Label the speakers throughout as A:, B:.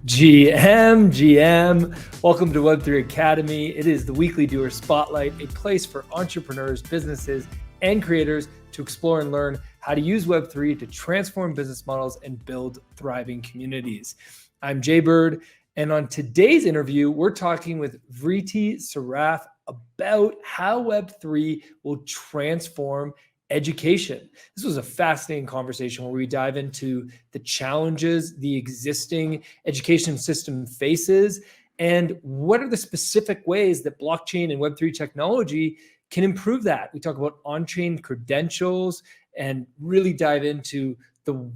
A: GM. Welcome to Web3 Academy. It is the weekly doer spotlight, a place for entrepreneurs, businesses, and creators to explore and learn how to use Web3 to transform business models and build thriving communities. I'm Jay Bird, and on today's interview, we're talking with Vriti Saraf about how Web3 will transform education. This was a fascinating conversation where we dive into the challenges the existing education system faces and what are the specific ways that blockchain and Web3 technology can improve that. We talk about on-chain credentials and really dive into the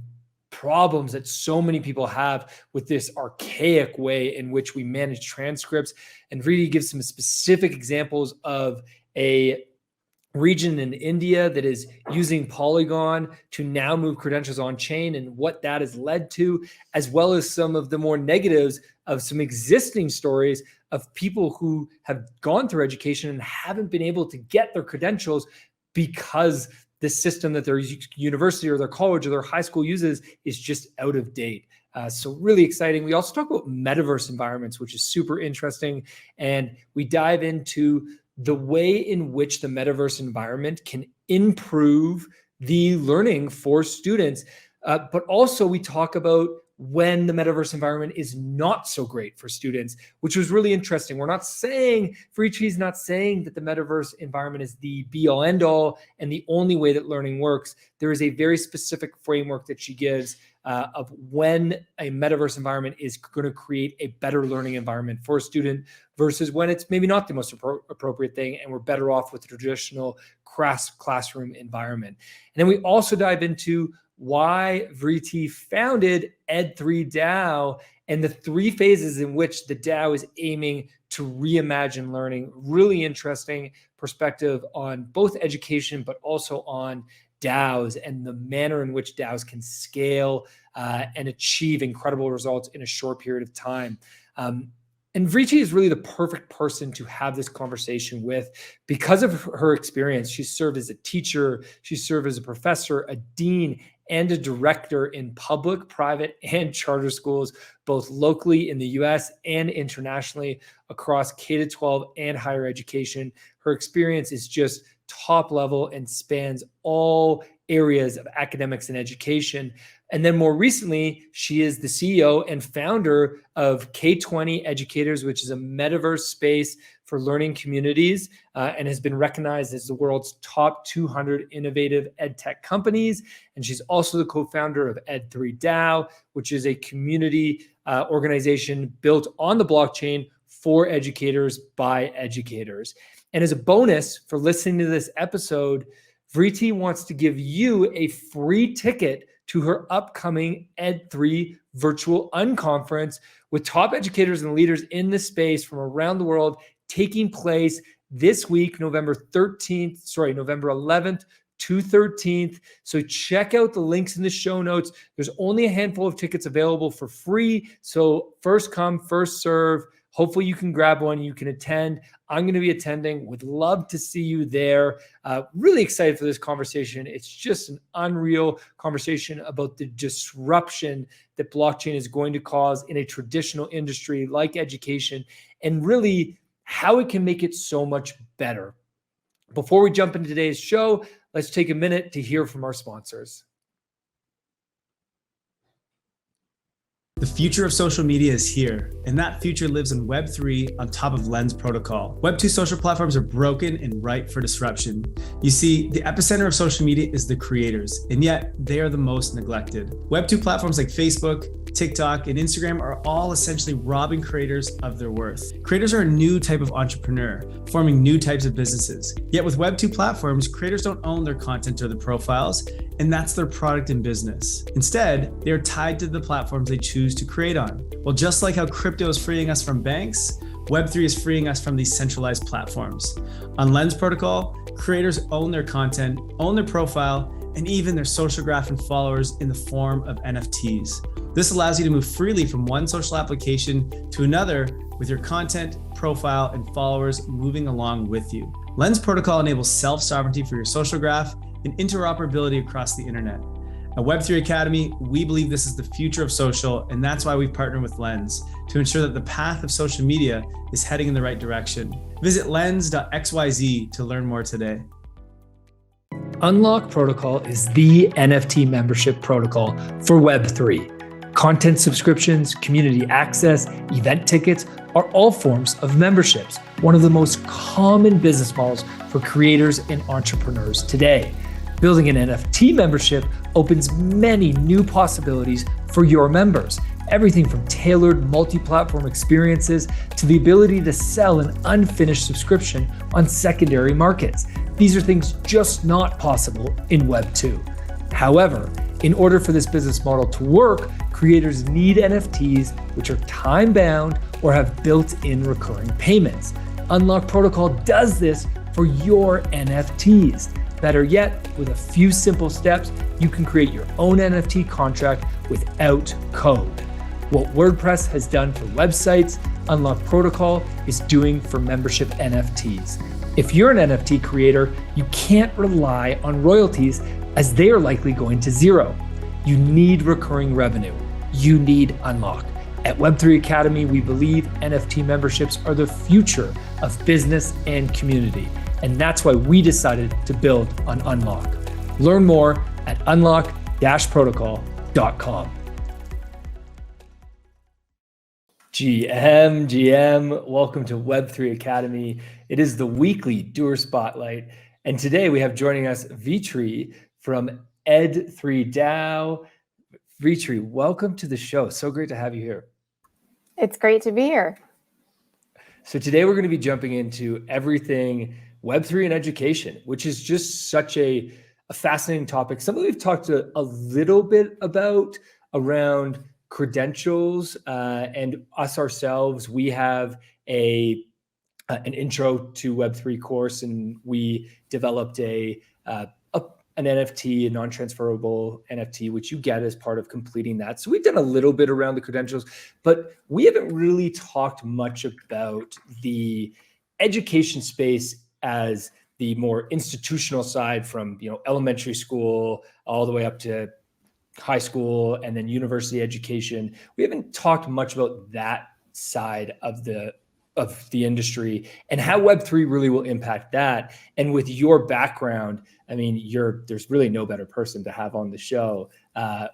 A: problems that so many people have with this archaic way in which we manage transcripts, and really give some specific examples of a region in India that is using Polygon to now move credentials on chain and what that has led to, as well as some of the more negatives of some existing stories of people who have gone through education and haven't been able to get their credentials because the system that their university or their college or their high school uses is just out of date. So really exciting. We also talk about metaverse environments, which is super interesting. And we dive into the way in which the metaverse environment can improve the learning for students. But also we talk about when the metaverse environment is not so great for students, which was really interesting. We're not saying, Vriti's not saying that the metaverse environment is the be all end all and the only way that learning works. There is a very specific framework that she gives of when a metaverse environment is going to create a better learning environment for a student versus when it's maybe not the most appropriate thing and we're better off with the traditional classroom environment. And then we also dive into why Vriti founded ED3DAO and the three phases in which the DAO is aiming to reimagine learning. Really interesting perspective on both education, but also on DAOs and the manner in which DAOs can scale and achieve incredible results in a short period of time. And Vriti is really the perfect person to have this conversation with because of her experience. She served as a teacher, she served as a professor, a dean, and a director in public, private, and charter schools, both locally in the US and internationally across K-12 and higher education. Her experience is just top level and spans all areas of academics and education. And then more recently, she is the CEO and founder of K20 Educators, which is a metaverse space for learning communities and has been recognized as the world's top 200 innovative edtech companies. And she's also the co-founder of ED3DAO, which is a community organization built on the blockchain for educators by educators. And as a bonus for listening to this episode, Vriti wants to give you a free ticket to her upcoming ED3 virtual Unconference with top educators and leaders in the space from around the world, taking place this week, November 11th to 13th. So check out the links in the show notes. There's only a handful of tickets available for free. So first come, first serve. Hopefully you can grab one, you can attend. I'm going to be attending. Would love to see you there. Really excited for this conversation. It's just an unreal conversation about the disruption that blockchain is going to cause in a traditional industry like education, and really how it can make it so much better. Before we jump into today's show, let's take a minute to hear from our sponsors.
B: The future of social media is here, and that future lives in Web3 on top of Lens protocol. Web2 social platforms are broken and ripe for disruption. You see, the epicenter of social media is the creators, and yet they are the most neglected. Web2 platforms like Facebook, TikTok, and Instagram are all essentially robbing creators of their worth. Creators are a new type of entrepreneur, forming new types of businesses. Yet with Web2 platforms, creators don't own their content or their profiles, and that's their product and business. Instead, they are tied to the platforms they choose to create on. Well, just like how crypto is freeing us from banks, Web3 is freeing us from these centralized platforms. On Lens protocol, creators own their content, own their profile, and even their social graph and followers in the form of NFTs. This allows you to move freely from one social application to another with your content, profile, and followers moving along with you. Lens protocol enables self-sovereignty for your social graph and interoperability across the internet. At Web3 Academy, we believe this is the future of social, and that's why we've partnered with Lens to ensure that the path of social media is heading in the right direction. Visit lens.xyz to learn more today.
A: Unlock Protocol is the NFT membership protocol for Web3. Content subscriptions, community access, event tickets are all forms of memberships, one of the most common business models for creators and entrepreneurs today. Building an NFT membership opens many new possibilities for your members. Everything from tailored multi-platform experiences to the ability to sell an unfinished subscription on secondary markets. These are things just not possible in Web 2. However, in order for this business model to work, creators need NFTs which are time-bound or have built-in recurring payments. Unlock Protocol does this for your NFTs. Better yet, with a few simple steps, you can create your own NFT contract without code. What WordPress has done for websites, Unlock Protocol is doing for membership NFTs. If you're an NFT creator, you can't rely on royalties as they are likely going to zero. You need recurring revenue. You need Unlock. At Web3 Academy, we believe NFT memberships are the future of business and community. And that's why we decided to build on Unlock. Learn more at unlock-protocol.com. GM, welcome to Web3 Academy. It is the weekly Doer Spotlight. And today we have joining us Vriti from ED3DAO. Vriti, welcome to the show. So great to have you here.
C: It's great to be here.
A: So today we're going to be jumping into everything Web3 and education, which is just such a fascinating topic. Something we've talked a little bit about around credentials and us ourselves. We have an intro to Web3 course, and we developed an NFT, a non-transferable NFT, which you get as part of completing that. So we've done a little bit around the credentials, but we haven't really talked much about the education space as the more institutional side, from elementary school all the way up to high school and then university education. We haven't talked much about that side of the industry and how Web3 really will impact that. And with your background, I mean, there's really no better person to have on the show.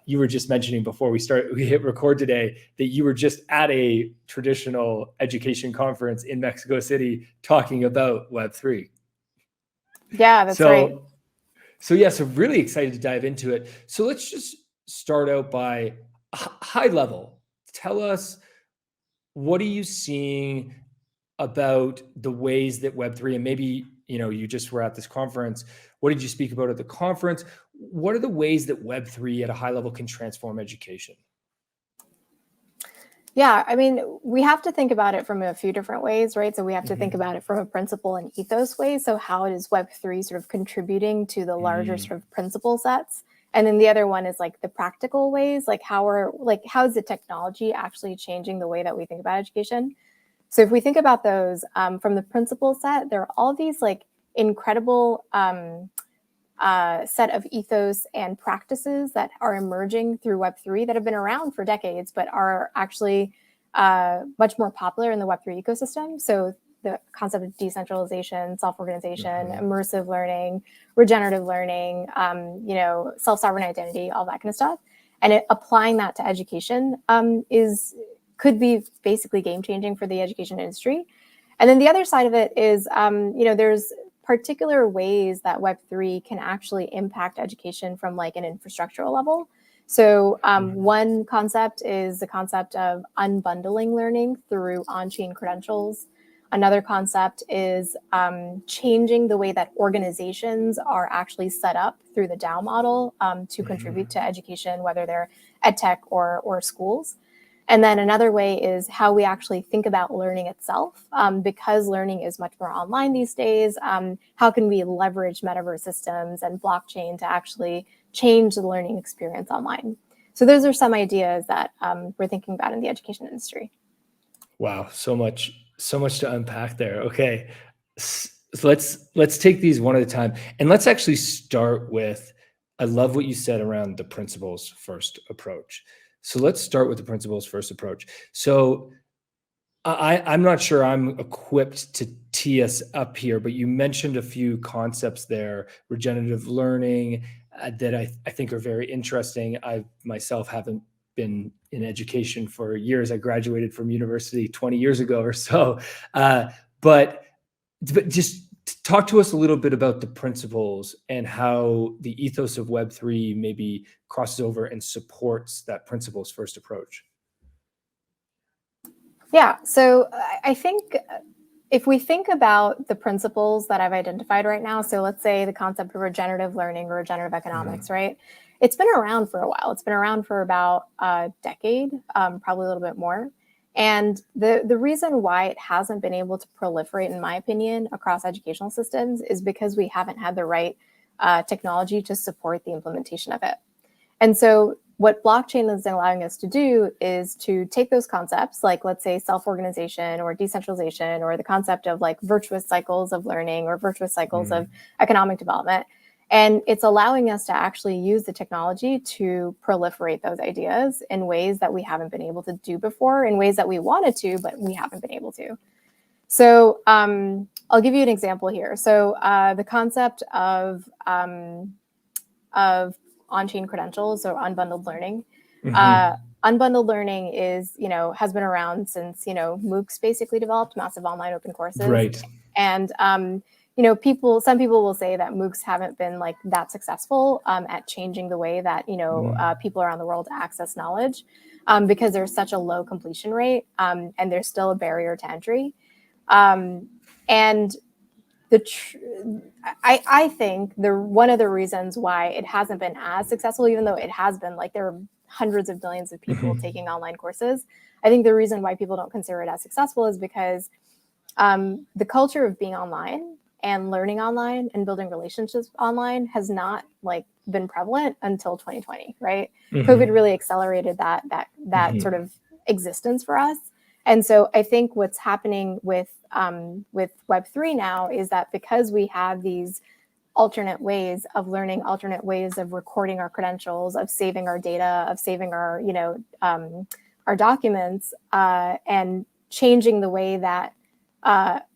A: You were just mentioning before we hit record today that you were just at a traditional education conference in Mexico City talking about Web3.
C: Yeah, that's right.
A: So really excited to dive into it. So let's just start out by high level. Tell us, what are you seeing about the ways that Web3, and maybe, you just were at this conference. What did you speak about at the conference? What are the ways that Web3 at a high level can transform education?
C: Yeah, I mean, we have to think about it from a few different ways, right? So we have to think about it from a principle and ethos way. So how is Web3 sort of contributing to the larger sort of principle sets? And then the other one is like the practical ways, like how is the technology actually changing the way that we think about education? So if we think about those from the principle set, there are all these like incredible set of ethos and practices that are emerging through Web3 that have been around for decades, but are actually much more popular in the Web3 ecosystem. So the concept of decentralization, self-organization, immersive learning, regenerative learning, self-sovereign identity, all that kind of stuff. And applying that to education could be basically game-changing for the education industry. And then the other side of it is, there's particular ways that Web3 can actually impact education from like an infrastructural level. So one concept is the concept of unbundling learning through on-chain credentials. Another concept is changing the way that organizations are actually set up through the DAO model to contribute to education, whether they're edtech or schools. And then another way is how we actually think about learning itself, because learning is much more online these days. How can we leverage Metaverse systems and blockchain to actually change the learning experience online? So those are some ideas that we're thinking about in the education industry.
A: Wow, so much to unpack there. Okay, so let's take these one at a time, and let's actually start with I love what you said around the principles first approach. So let's start with the principles first approach. So I'm not sure I'm equipped to tee us up here, but you mentioned a few concepts there, regenerative learning, that I think are very interesting. I myself haven't been in education for years. I graduated from university 20 years ago or so. But just talk to us a little bit about the principles and how the ethos of Web3 maybe crosses over and supports that principles first approach.
C: Yeah, so I think if we think about the principles that I've identified right now, so let's say the concept of regenerative learning or regenerative economics, right? It's been around for a while. It's been around for about a decade, probably a little bit more. And the reason why it hasn't been able to proliferate, in my opinion, across educational systems is because we haven't had the right technology to support the implementation of it. And so what blockchain is allowing us to do is to take those concepts, like let's say self-organization or decentralization, or the concept of like virtuous cycles of learning or virtuous cycles of economic development. And it's allowing us to actually use the technology to proliferate those ideas in ways that we haven't been able to do before, in ways that we wanted to, but we haven't been able to. So I'll give you an example here. So the concept of on-chain credentials or unbundled learning. Unbundled learning is, has been around since, MOOCs basically developed, massive online open courses.
A: Right.
C: And, some people will say that MOOCs haven't been like that successful at changing the way that, people around the world access knowledge because there's such a low completion rate and there's still a barrier to entry. And I think one of the reasons why it hasn't been as successful, even though it has been, like there are hundreds of millions of people taking online courses. I think the reason why people don't consider it as successful is because the culture of being online and learning online and building relationships online has not been prevalent until 2020, right? COVID really accelerated that sort of existence for us. And so I think what's happening with Web3 now is that because we have these alternate ways of learning, alternate ways of recording our credentials, of saving our data, of saving our, our documents, and changing the way that,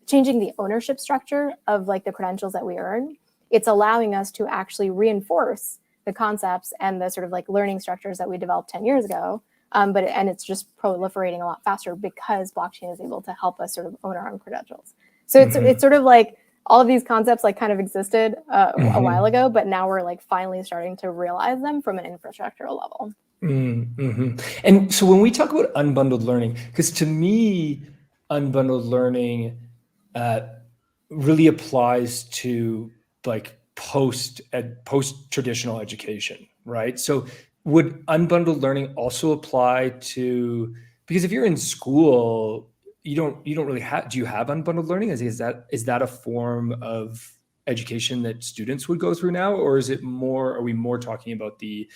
C: changing the ownership structure of the credentials that we earn, it's allowing us to actually reinforce the concepts and the sort of learning structures that we developed 10 years ago. And it's just proliferating a lot faster because blockchain is able to help us sort of own our own credentials. So it's sort of like all of these concepts kind of existed a while ago, but now we're finally starting to realize them from an infrastructural level.
A: And so when we talk about unbundled learning, because to me, unbundled learning really applies to post traditional education, right? So would unbundled learning also apply to, because if you're in school, you don't really have, do you have unbundled learning? Is that a form of education that students would go through now? Or is it more, are we more talking about the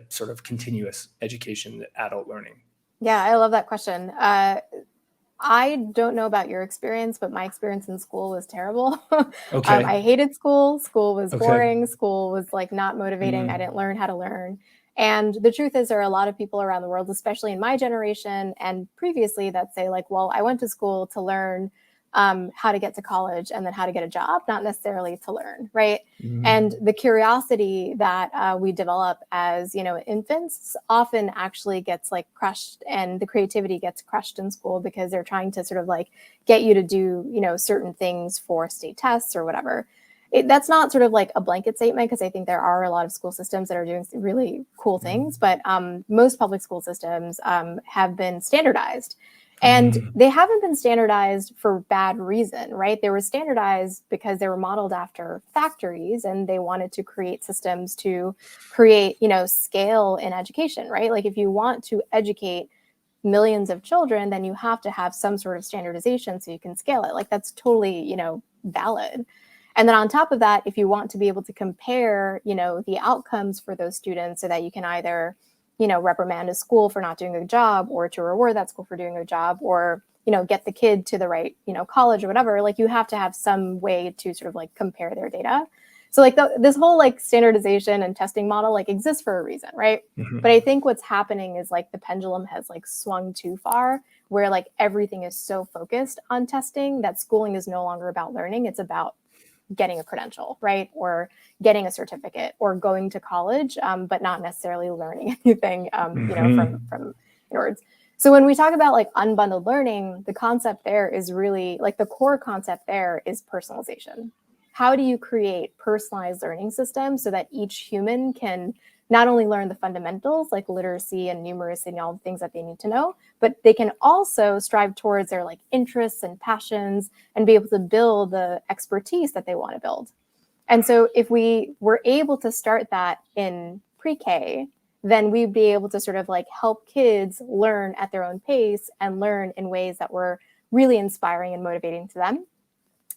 A: sort of continuous education, the adult learning?
C: Yeah, I love that question. I don't know about your experience, but my experience in school was terrible.
A: Okay.
C: I hated school. School was boring. School was not motivating. I didn't learn how to learn. And the truth is there are a lot of people around the world, especially in my generation and previously, that say well, I went to school to learn how to get to college and then how to get a job, not necessarily to learn, right? And the curiosity that we develop as, infants often actually gets crushed, and the creativity gets crushed in school because they're trying to sort of get you to do, certain things for state tests or whatever. That's not sort of a blanket statement, because I think there are a lot of school systems that are doing really cool things, but most public school systems have been standardized. And they haven't been standardized for bad reason, right? They were standardized because they were modeled after factories, and they wanted to create systems to create, scale in education, right? If you want to educate millions of children, then you have to have some sort of standardization so you can scale it. That's totally, valid. And then on top of that, if you want to be able to compare, the outcomes for those students so that you can either, reprimand a school for not doing a good job, or to reward that school for doing a good job, or, get the kid to the right, college or whatever, you have to have some way to sort of compare their data. So like this whole like standardization and testing model like exists for a reason, right?
A: Mm-hmm.
C: But I think what's happening is like the pendulum has like swung too far, where like everything is so focused on testing that schooling is no longer about learning. It's about getting a credential, right? Or getting a certificate or going to college, but not necessarily learning anything, you know, from inwards. So when we talk about like unbundled learning, the concept there is really like the core concept there is personalization. How do you create personalized learning systems so that each human can not only learn the fundamentals like literacy and numeracy and all the things that they need to know, but they can also strive towards their like interests and passions and be able to build the expertise that they want to build. And so if we were able to start that in pre-K, then we'd be able to sort of like help kids learn at their own pace and learn in ways that were really inspiring and motivating to them.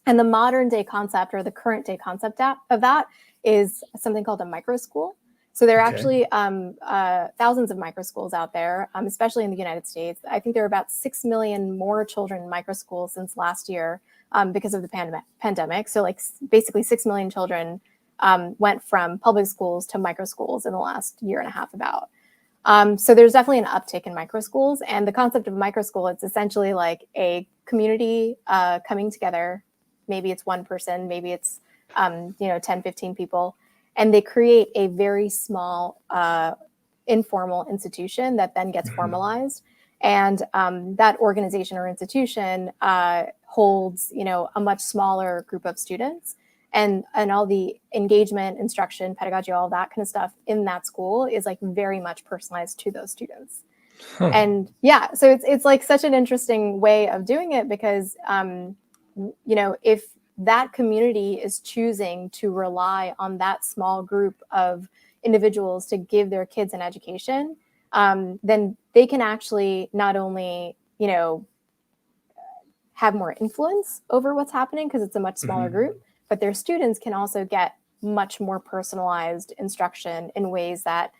C: And the modern day concept or the current day concept of that is something called a micro school. So there are actually thousands of micro schools out there, especially in the United States. I think there are about 6 million more children in micro schools since last year because of the pandemic. So like basically 6 million children went from public schools to micro schools in the last year and a half about. So there's definitely an uptick in micro schools. And the concept of micro school, it's essentially like a community coming together. Maybe it's one person, maybe it's 10, 15 people. And they create a very small informal institution that then gets formalized. And that organization or institution holds, a much smaller group of students. And all the engagement, instruction, pedagogy, all that kind of stuff in that school is like very much personalized to those students. Huh. And yeah, so it's like such an interesting way of doing it because, if that community is choosing to rely on that small group of individuals to give their kids an education, then they can actually not only, have more influence over what's happening because it's a much smaller group, but their students can also get much more personalized instruction in ways that,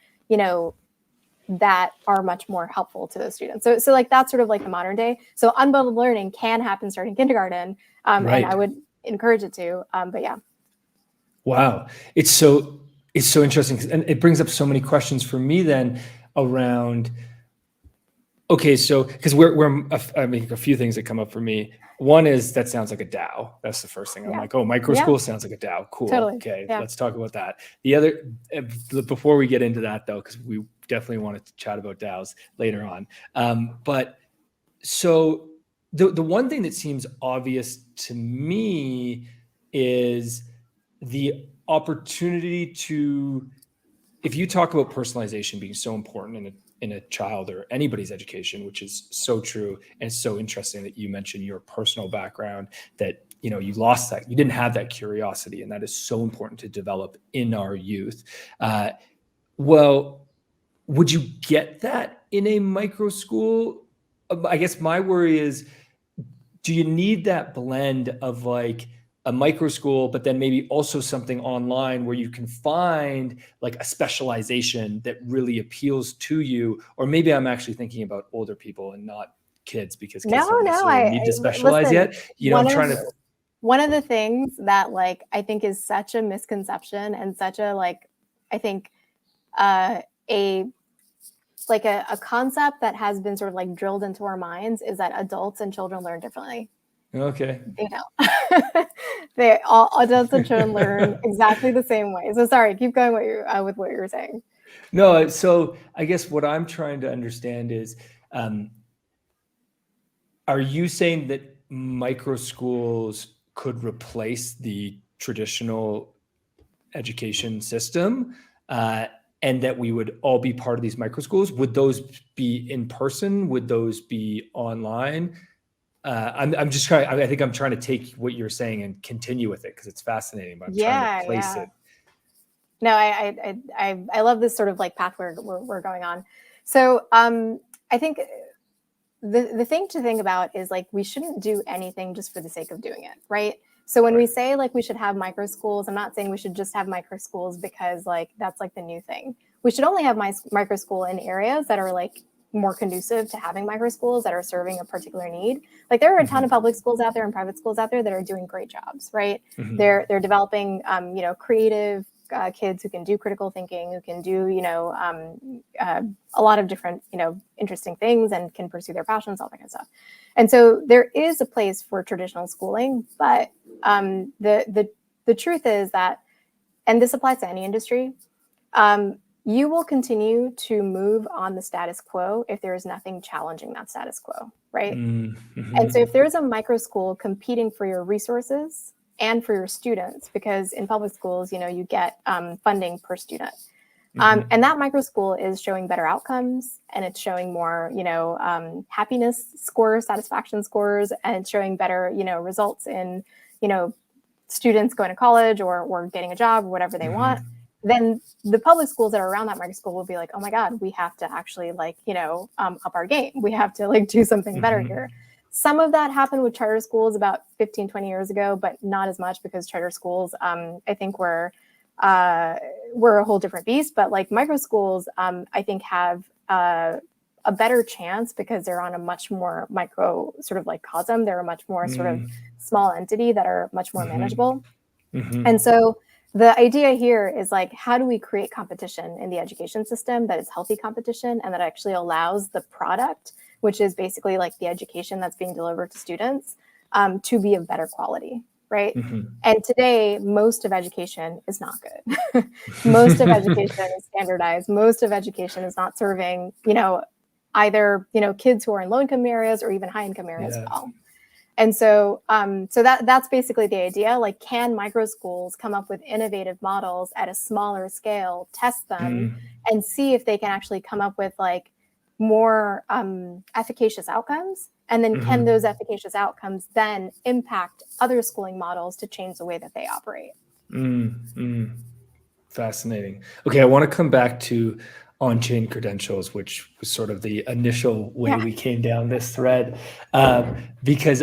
C: that are much more helpful to those students. So like that's sort of like the modern day. So unbundled learning can happen starting kindergarten, right. And I would encourage it to, but yeah.
A: Wow. It's so interesting. And it brings up so many questions for me then around, okay, so, because I mean, a few things that come up for me. One is that sounds like a DAO. That's the first thing. I'm like, oh, micro school sounds like a DAO. Cool. Totally. Okay, let's talk about that. The other, before we get into that though, because we definitely wanted to chat about DAOs later on. But so the one thing that seems obvious to me is the opportunity to, if you talk about personalization being so important in a child or anybody's education, which is so true. And it's so interesting that you mentioned your personal background, that, you lost that, you didn't have that curiosity. And that is so important to develop in our youth. Well, would you get that in a micro school? I guess my worry is, do you need that blend of like a micro school, but then maybe also something online where you can find like a specialization that really appeals to you? Or maybe I'm actually thinking about older people and not kids, because kids don't necessarily need to specialize yet.
C: One of the things that like, I think is such a misconception and such a, like, I think a concept that has been sort of like drilled into our minds is that adults and children learn differently.
A: Okay.
C: They don't. All adults and children learn exactly the same way. So sorry, keep going with what you were saying.
A: No, so I guess what I'm trying to understand is, are you saying that micro schools could replace the traditional education system, and that we would all be part of these micro schools? Would those be in person? Would those be online? I'm just trying. I think I'm trying to take what you're saying and continue with it because it's fascinating. But I'm trying to place it.
C: No, I love this sort of like path we're going on. So I think the thing to think about is like we shouldn't do anything just for the sake of doing it, right? So when we say like we should have micro schools, I'm not saying we should just have micro schools because like that's like the new thing. We should only have micro school in areas that are like more conducive to having micro schools that are serving a particular need. Like there are a ton of public schools out there and private schools out there that are doing great jobs, right? They're developing, creative kids who can do critical thinking, who can do, a lot of different, interesting things and can pursue their passions, all that kind of stuff. And so there is a place for traditional schooling, but the truth is that, and this applies to any industry, you will continue to move on the status quo if there is nothing challenging that status quo, right? And so if there's a micro school competing for your resources and for your students, because in public schools, you get funding per student. And that micro school is showing better outcomes, and it's showing more, happiness scores, satisfaction scores, and it's showing better, results in, students going to college or getting a job or whatever they want. Then the public schools that are around that micro school will be like, oh my God, we have to actually up our game. We have to do something better here. Some of that happened with charter schools about 15, 20 years ago, but not as much because charter schools, I think were a whole different beast. But micro schools, I think have a better chance because they're on a much more micro sort of cosm. They're a much more sort of small entity that are much more manageable. And so the idea here is how do we create competition in the education system that is healthy competition and that actually allows the product, which is basically the education that's being delivered to students, to be of better quality, right? And today, most of education is not good. Most of education is standardized. Most of education is not serving, either, kids who are in low-income areas or even high-income areas well. And so, that's basically the idea. Can micro schools come up with innovative models at a smaller scale, test them, and see if they can actually come up with more efficacious outcomes? And then can those efficacious outcomes then impact other schooling models to change the way that they operate?
A: Fascinating. Okay, I want to come back to on-chain credentials, which was sort of the initial way we came down this thread, because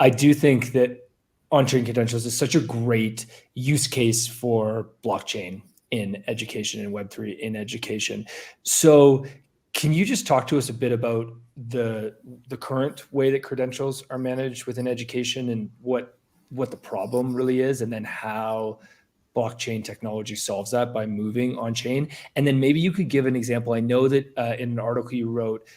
A: I do think that on-chain credentials is such a great use case for blockchain in education and Web3 in education. So can you just talk to us a bit about the current way that credentials are managed within education and what the problem really is, and then how blockchain technology solves that by moving on chain? And then maybe you could give an example. I know that in an article you wrote,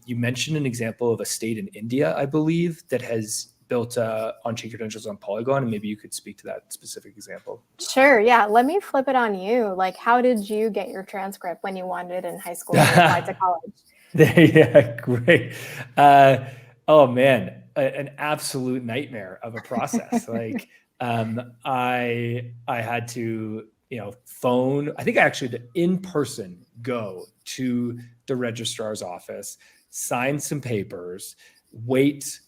A: you mentioned an example of a state in India, I believe, that has built on-chain credentials on Polygon, and maybe you could speak to that specific example.
C: Sure, yeah. Let me flip it on you. How did you get your transcript when you wanted it in high school and applied to college?
A: Yeah, great. Oh man, an absolute nightmare of a process. I had to, phone. I think I actually had to in person go to the registrar's office, sign some papers, wait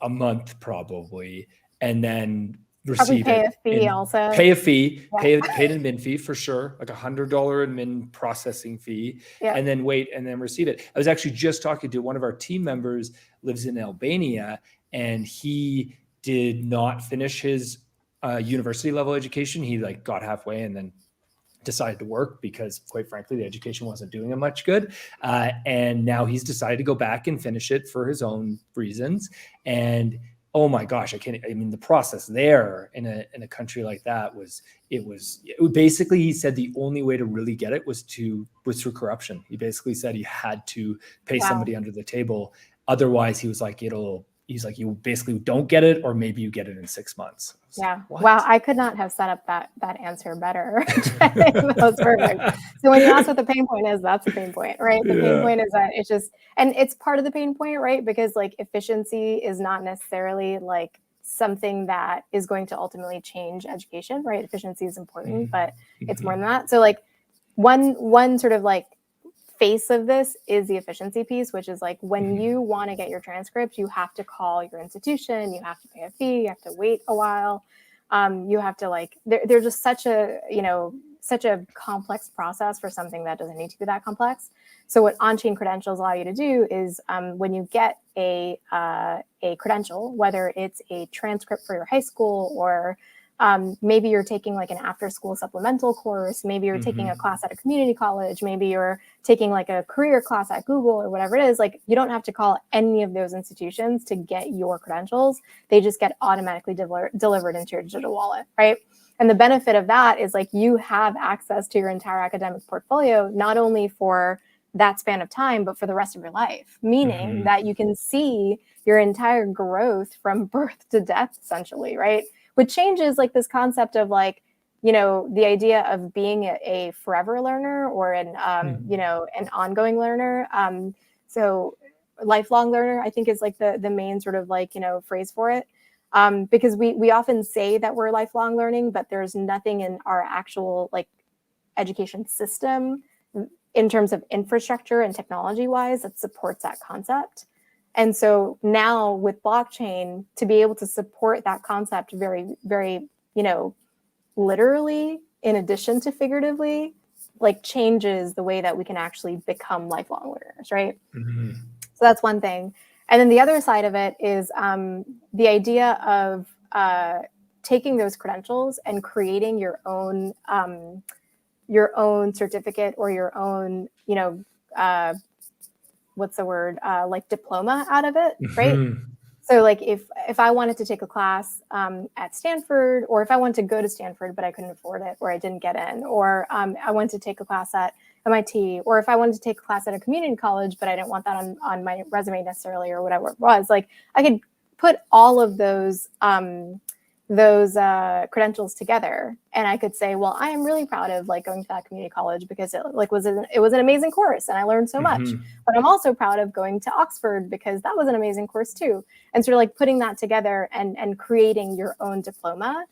A: a month probably, and then receive
C: pay
A: it.
C: A fee also.
A: Pay a fee, pay an admin fee for sure, $100 admin processing fee, and then wait and then receive it. I was actually just talking to one of our team members, lives in Albania, and he did not finish his university level education. He got halfway and then decided to work because, quite frankly, the education wasn't doing him much good. And now he's decided to go back and finish it for his own reasons. And oh my gosh, the process there in a country like that was basically, he said the only way to really get it was through corruption. He basically said he had to pay somebody under the table. Otherwise, he was you basically don't get it, or maybe you get it in 6 months.
C: Yeah. Wow. I could not have set up that answer better. That was perfect. So when you ask what the pain point is, that's the pain point, right? The pain point is that it's just, and it's part of the pain point, right? Because efficiency is not necessarily something that is going to ultimately change education, right? Efficiency is important, but it's more than that. So one sort of face of this is the efficiency piece, which is when you want to get your transcript, you have to call your institution, you have to pay a fee, you have to wait a while. You have to they're just such a complex process for something that doesn't need to be that complex. So what on-chain credentials allow you to do is when you get a credential, whether it's a transcript for your high school or maybe you're taking like an after school supplemental course, maybe you're taking a class at a community college, maybe you're taking like a career class at Google or whatever it is. Like, you don't have to call any of those institutions to get your credentials. They just get automatically delivered into your digital wallet, right? And the benefit of that is like you have access to your entire academic portfolio, not only for that span of time, but for the rest of your life, meaning that you can see your entire growth from birth to death, essentially, right? Which changes like this concept of like, you know, the idea of being a forever learner or an, you know, an ongoing learner. So lifelong learner, I think is like the main sort of like, you know, phrase for it. Because we often say that we're lifelong learning, but there's nothing in our actual like education system in terms of infrastructure and technology wise that supports that concept. And so now with blockchain, to be able to support that concept very, very, you know, literally, in addition to figuratively, like changes the way that we can actually become lifelong learners, right? So that's one thing. And then the other side of it is the idea of taking those credentials and creating your own certificate or your own, you know, what's the word, like diploma out of it, right? So like if I wanted to take a class at Stanford, or if I wanted to go to Stanford, but I couldn't afford it, or I didn't get in, or I wanted to take a class at MIT, or if I wanted to take a class at a community college, but I didn't want that on my resume necessarily, or whatever it was, like I could put all of those credentials together, and I could say, well, I am really proud of like going to that community college because it was an amazing course and I learned so much. But I'm also proud of going to Oxford because that was an amazing course too. And sort of like putting that together and creating your own diploma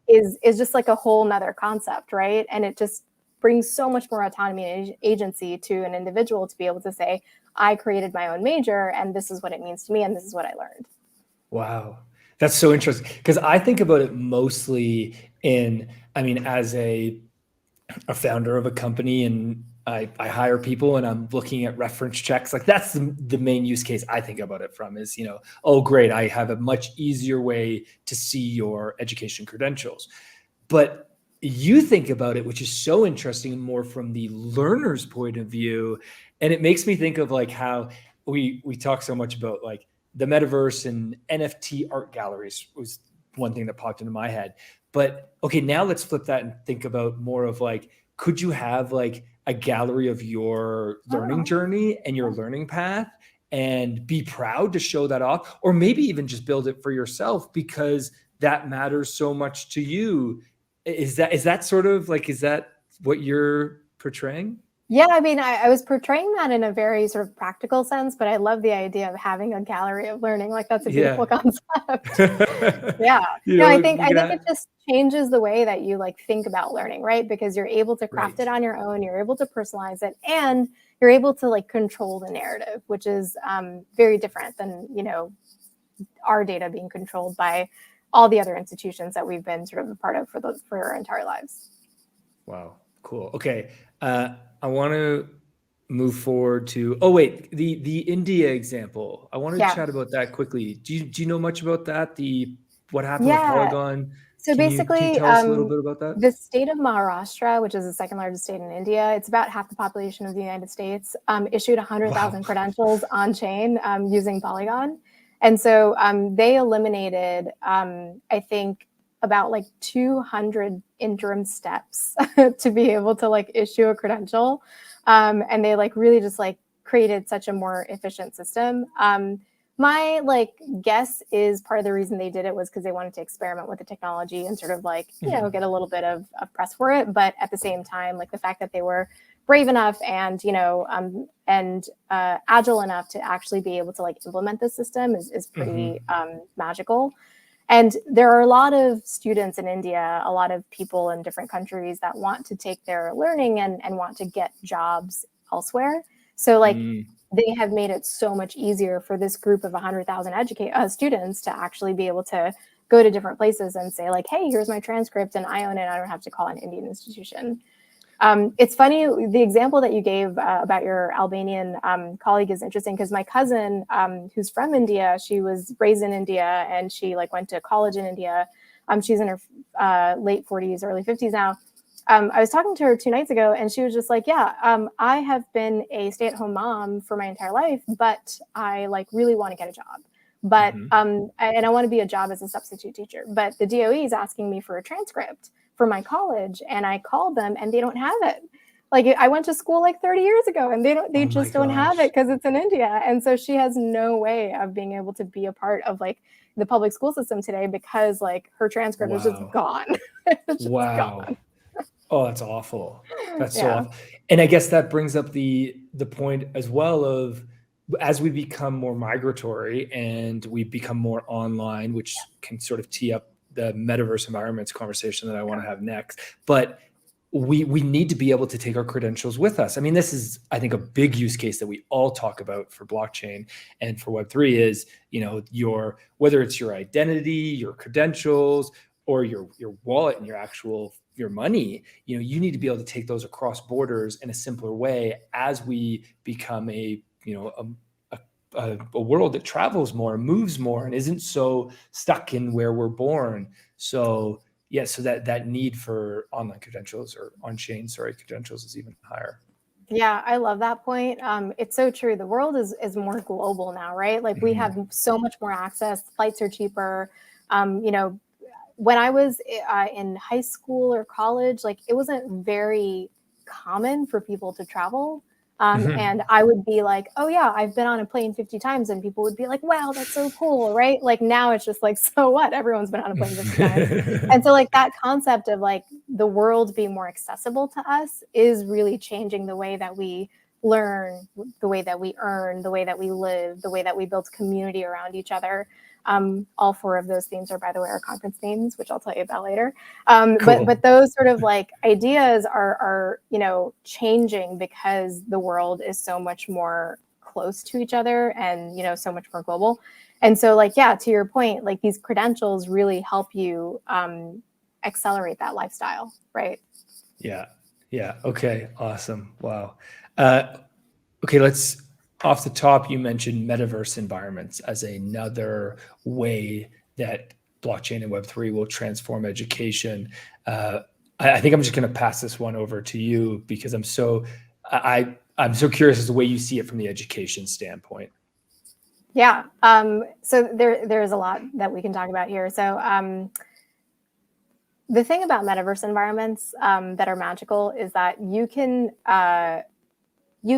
C: is just like a whole nother concept, right? And it just brings so much more autonomy and agency to an individual to be able to say, I created my own major and this is what it means to me and this is what I learned.
A: Wow. That's so interesting, because I think about it mostly in, I mean, as a founder of a company, and I hire people and I'm looking at reference checks. Like that's the main use case I think about it from is, you know, oh, great, I have a much easier way to see your education credentials. But you think about it, which is so interesting, more from the learner's point of view. And it makes me think of like how we talk so much about like the metaverse and NFT art galleries was one thing that popped into my head. But okay, now let's flip that and think about more of like, could you have like a gallery of your learning journey and your learning path and be proud to show that off? Or maybe even just build it for yourself because that matters so much to you. Is that sort of like, is that what you're portraying?
C: Yeah, I mean, I was portraying that in a very sort of practical sense, but I love the idea of having a gallery of learning. Like that's a beautiful concept. Yeah.
A: You
C: No,
A: know,
C: I think it just changes the way that you like think about learning, right? Because you're able to craft it on your own, you're able to personalize it, and you're able to like control the narrative, which is very different than, you know, our data being controlled by all the other institutions that we've been sort of a part of for our entire lives.
A: Wow, cool. Okay. I want to move forward to, the India example. I want to chat about that quickly. Do you know much about that? What happened with Polygon?
C: So
A: can
C: basically,
A: you tell us a little bit about that?
C: The state of Maharashtra, which is the second largest state in India, it's about half the population of the United States, issued 100,000 credentials on chain using Polygon. And so they eliminated, I think, about like 200 interim steps to be able to like issue a credential. And they like really just like created such a more efficient system. My like guess is part of the reason they did it was because they wanted to experiment with the technology and sort of like, you know, get a little bit of press for it. But at the same time, like the fact that they were brave enough and, you know, agile enough to actually be able to like implement this system is pretty magical. And there are a lot of students in India, a lot of people in different countries that want to take their learning and want to get jobs elsewhere. So like they have made it so much easier for this group of 100,000 students to actually be able to go to different places and say like, hey, here's my transcript and I own it. I don't have to call an Indian institution. It's funny, the example that you gave about your Albanian colleague is interesting because my cousin, who's from India, she was raised in India and she like went to college in India. She's in her late 40s, early 50s now. I was talking to her 2 nights ago, and she was just like, yeah, I have been a stay-at-home mom for my entire life, but I like really want to get a job. But and I want to be a job as a substitute teacher. But the DOE is asking me for a transcript for my college, and I called them, and they don't have it. Like, I went to school like 30 years ago, and they just don't have it because it's in India. And so she has no way of being able to be a part of like the public school system today because like her transcript is just gone. It's just gone.
A: Oh, that's awful. That's so awful. And I guess that brings up the point as well of, as we become more migratory and we become more online, which can sort of tee up the metaverse environments conversation that I want to have next. But we need to be able to take our credentials with us. I mean, this is, I think, a big use case that we all talk about for blockchain and for Web3 is, you know, whether it's your identity, your credentials, or your wallet and your money, you know, you need to be able to take those across borders in a simpler way as we become a world that travels more, moves more, and isn't so stuck in where we're born. So yeah, so that need for online credentials or on-chain, credentials is even higher.
C: Yeah, I love that point. It's so true. The world is more global now, right? Like we have so much more access. Flights are cheaper. You know, when I was in high school or college, like it wasn't very common for people to travel. And I would be like, oh yeah, I've been on a plane 50 times. And people would be like, wow, that's so cool, right? Like now it's just like, so what? Everyone's been on a plane 50 times. And so like that concept of like the world being more accessible to us is really changing the way that we learn, the way that we earn, the way that we live, the way that we build community around each other. All 4 of those themes are, by the way, our conference themes, which I'll tell you about later. Cool. But those sort of like ideas are, you know, changing because the world is so much more close to each other and, you know, so much more global. And so like, yeah, to your point, like these credentials really help you accelerate that lifestyle, right?
A: Yeah. Yeah. Okay. Awesome. Wow. Okay. Off the top, you mentioned metaverse environments as another way that blockchain and Web3 will transform education. I think I'm just going to pass this one over to you because I'm so curious as to the way you see it from the education standpoint.
C: Yeah. So there's a lot that we can talk about here. So the thing about metaverse environments that are magical is that you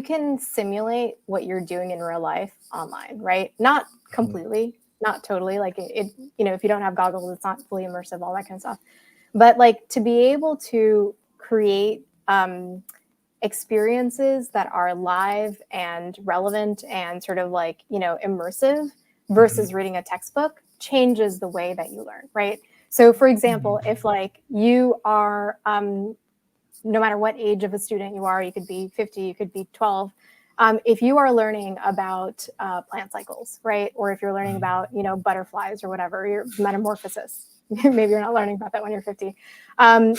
C: can simulate what you're doing in real life online, right? Not completely, not totally. Like it, you know, if you don't have goggles, it's not fully immersive, all that kind of stuff. But like to be able to create experiences that are live and relevant and sort of like, you know, immersive versus reading a textbook changes the way that you learn, right? So for example, if like you are, no matter what age of a student you are, you could be 50, you could be 12. If you are learning about plant cycles, right? Or if you're learning about, you know, butterflies or whatever, your metamorphosis, maybe you're not learning about that when you're 50. And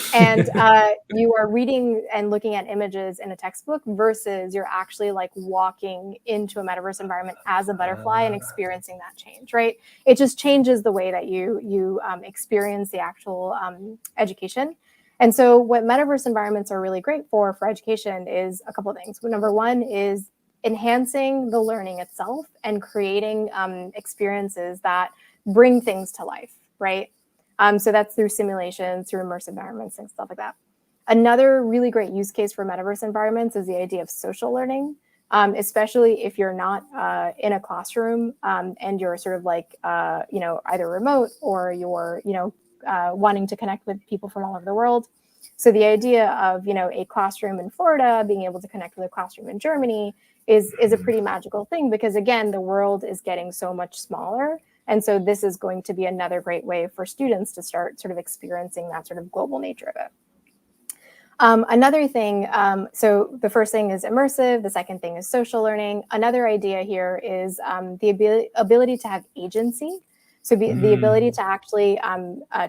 C: you are reading and looking at images in a textbook versus you're actually like walking into a metaverse environment as a butterfly and experiencing that change, right? It just changes the way that you experience the actual education. And so what metaverse environments are really great for education is a couple of things. Number one is enhancing the learning itself and creating experiences that bring things to life, right? So that's through simulations, through immersive environments and stuff like that. Another really great use case for metaverse environments is the idea of social learning, especially if you're not in a classroom and you're sort of like, you know, either remote or you're, you know, wanting to connect with people from all over the world. So the idea of, you know, a classroom in Florida being able to connect with a classroom in Germany is a pretty magical thing because, again, the world is getting so much smaller. And so this is going to be another great way for students to start sort of experiencing that sort of global nature of it. Another thing, so the first thing is immersive. The second thing is social learning. Another idea here is the ability to have agency. So the ability to actually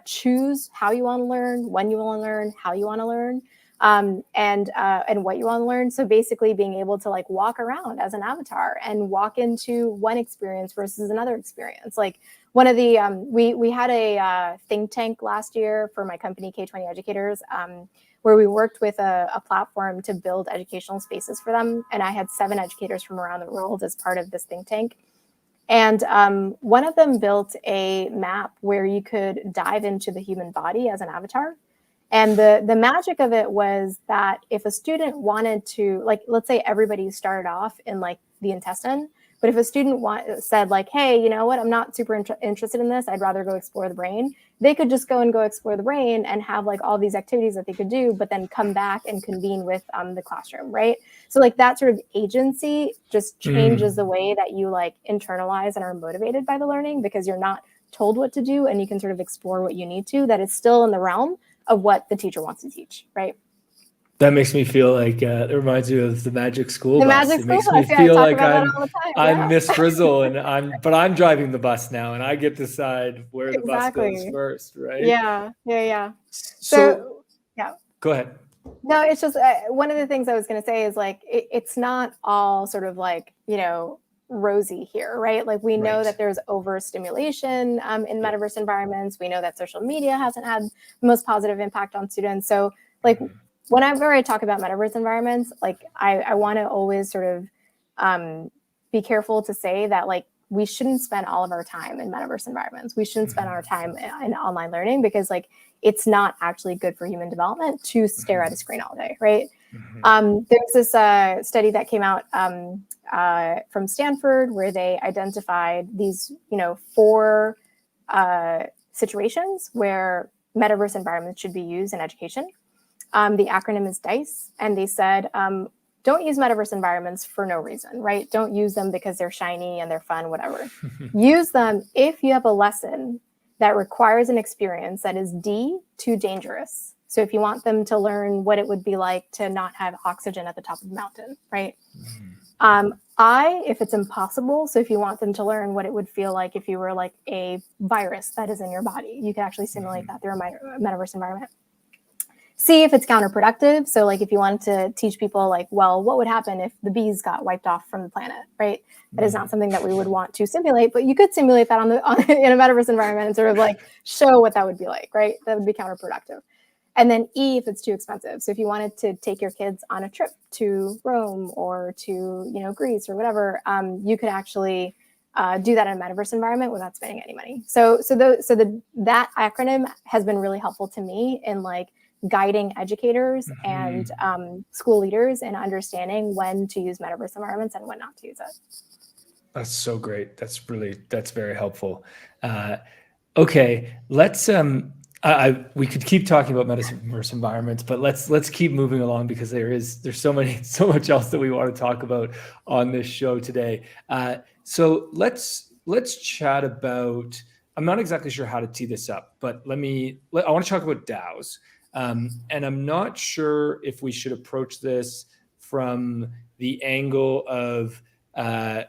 C: choose how you want to learn, when you want to learn, how you want to learn. and what you want to learn. So basically being able to like walk around as an avatar and walk into one experience versus another experience. Like one of the, we had a think tank last year for my company, K20 Educators, where we worked with a platform to build educational spaces for them. And I had 7 educators from around the world as part of this think tank. And one of them built a map where you could dive into the human body as an avatar. And the magic of it was that if a student wanted to, like, let's say everybody started off in like the intestine, but if a student said like, hey, you know what, I'm not super interested in this, I'd rather go explore the brain, they could just go explore the brain and have like all these activities that they could do, but then come back and convene with the classroom, right? So like that sort of agency just changes the way that you like internalize and are motivated by the learning, because you're not told what to do and you can sort of explore what you need to, that it's still in the realm of what the teacher wants to teach, right?
A: That makes me feel like it reminds me of the Magic School Bus.
C: Magic
A: It makes
C: School
A: me
C: Bus, yeah,
A: feel
C: I talk
A: like
C: about that all the time,
A: I'm Miss Frizzle, and I'm driving the bus now, and I get to decide where the bus goes first, right?
C: Yeah.
A: So
C: yeah.
A: Go ahead.
C: No, it's just one of the things I was going to say is like it's not all sort of like, you know, rosy here, right? Like we know that there's overstimulation in metaverse environments. We know that social media hasn't had the most positive impact on students. So like whenever I talk about metaverse environments, like I want to always sort of be careful to say that like we shouldn't spend all of our time in metaverse environments. We shouldn't spend our time in online learning, because like it's not actually good for human development to stare at a screen all day, right? There's this study that came out from Stanford where they identified these, you know, 4 situations where metaverse environments should be used in education. The acronym is DICE, and they said, don't use metaverse environments for no reason, right? Don't use them because they're shiny and they're fun, whatever. Use them if you have a lesson that requires an experience that is too dangerous. So if you want them to learn what it would be like to not have oxygen at the top of the mountain, right? If it's impossible, so if you want them to learn what it would feel like if you were like a virus that is in your body, you can actually simulate that through a metaverse environment. See if it's counterproductive. So like if you wanted to teach people like, well, what would happen if the bees got wiped off from the planet, right? That is not something that we would want to simulate, but you could simulate that in a metaverse environment and sort of like show what that would be like, right? That would be counterproductive. And then E, if it's too expensive. So if you wanted to take your kids on a trip to Rome or to, you know, Greece or whatever, you could actually do that in a metaverse environment without spending any money. So that acronym has been really helpful to me in like guiding educators and school leaders in understanding when to use metaverse environments and when not to use it.
A: That's so great. That's very helpful. Okay, let's we could keep talking about metaverse environments, but let's keep moving along, because there's so much else that we want to talk about on this show today. So let's chat about, I'm not exactly sure how to tee this up, but I want to talk about DAOs. And I'm not sure if we should approach this from the angle of ED3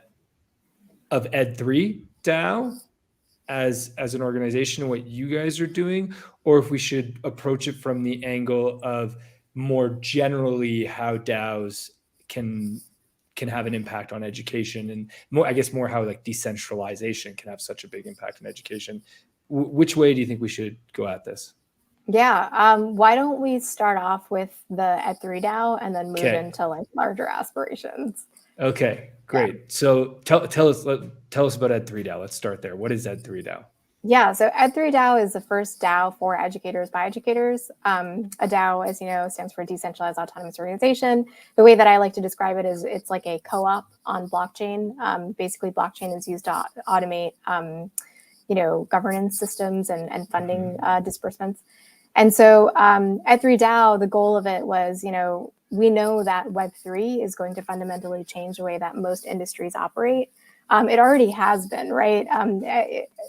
A: DAO as an organization, what you guys are doing, or if we should approach it from the angle of more generally how DAOs can have an impact on education, and more how like decentralization can have such a big impact on education. Which way do you think we should go at this?
C: Yeah. Why don't we start off with the ED3 DAO and then move into like larger aspirations?
A: Okay, great. Yeah. So tell us about ED3 DAO. Let's start there. What is ED3 DAO?
C: Yeah, so ED3 DAO is the first DAO for educators by educators. A DAO, as you know, stands for Decentralized Autonomous Organization. The way that I like to describe it is it's like a co-op on blockchain. Basically, blockchain is used to automate, governance systems and funding disbursements. And so ED3 DAO, the goal of it was, we know that Web3 is going to fundamentally change the way that most industries operate. It already has been, right?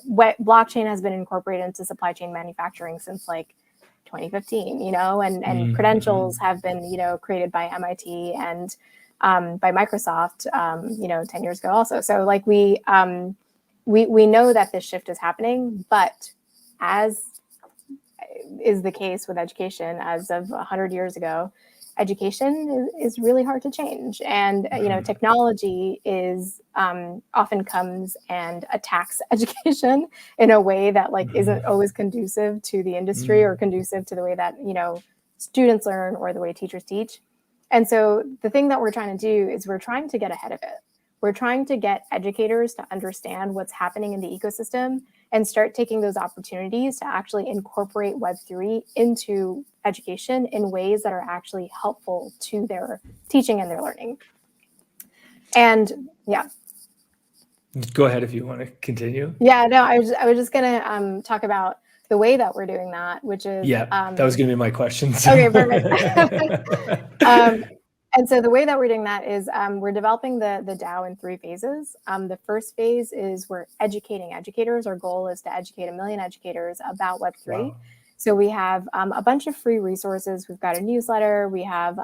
C: Blockchain has been incorporated into supply chain manufacturing since like 2015, and credentials have been, created by MIT and by Microsoft, 10 years ago also. So like we know that this shift is happening, but as is the case with education as of 100 years ago. Education is really hard to change. And, technology is often comes and attacks education in a way that isn't always conducive to the industry or conducive to the way that, students learn or the way teachers teach. And so the thing that we're trying to do is we're trying to get ahead of it. We're trying to get educators to understand what's happening in the ecosystem and start taking those opportunities to actually incorporate Web3 into education in ways that are actually helpful to their teaching and their learning. And
A: go ahead if you want to continue.
C: Yeah, no, I was just gonna talk about the way that we're doing that, which is
A: that was gonna be my question. So.
C: Okay, perfect. And so the way that we're doing that is we're developing the DAO in 3 phases. The first phase is we're educating educators. Our goal is to educate 1 million educators about Web3. Wow. So we have a bunch of free resources. We've got a newsletter. We have,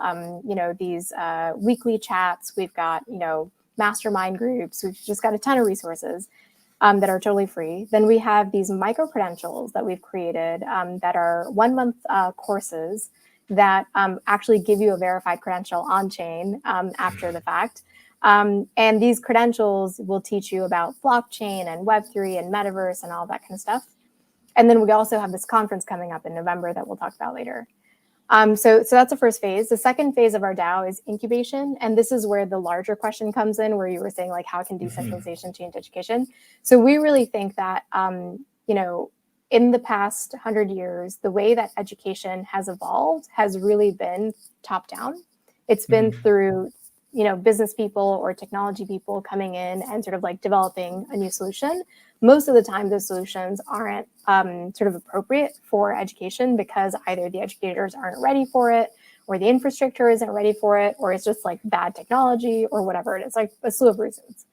C: these weekly chats. We've got, mastermind groups. We've just got a ton of resources that are totally free. Then we have these micro credentials that we've created that are 1-month courses that actually give you a verified credential on chain after the fact. And these credentials will teach you about blockchain and Web3 and Metaverse and all that kind of stuff. And then we also have this conference coming up in November that we'll talk about later. So that's the first phase. The second phase of our DAO is incubation. And this is where the larger question comes in, where you were saying, how can decentralization change education? So we really think that, in the past 100 years, the way that education has evolved has really been top down. It's been through, business people or technology people coming in and sort of developing a new solution. Most of the time, those solutions aren't sort of appropriate for education because either the educators aren't ready for it, or the infrastructure isn't ready for it, or it's just bad technology or whatever it is, a slew of reasons.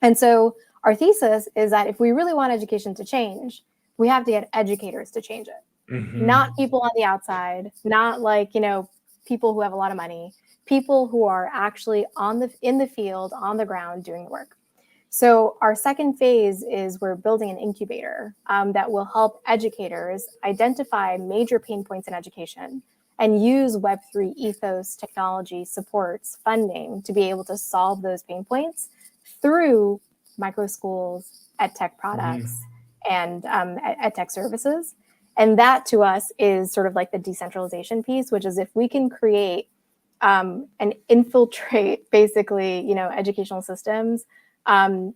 C: And so our thesis is that if we really want education to change, we have to get educators to change it, not people on the outside, not people who have a lot of money, people who are actually in the field, on the ground, doing the work. So our second phase is we're building an incubator that will help educators identify major pain points in education and use Web3 ethos, technology, supports, funding to be able to solve those pain points through micro schools, ed tech products, and ed tech services. And that to us is sort of the decentralization piece, which is if we can create and infiltrate basically, educational systems and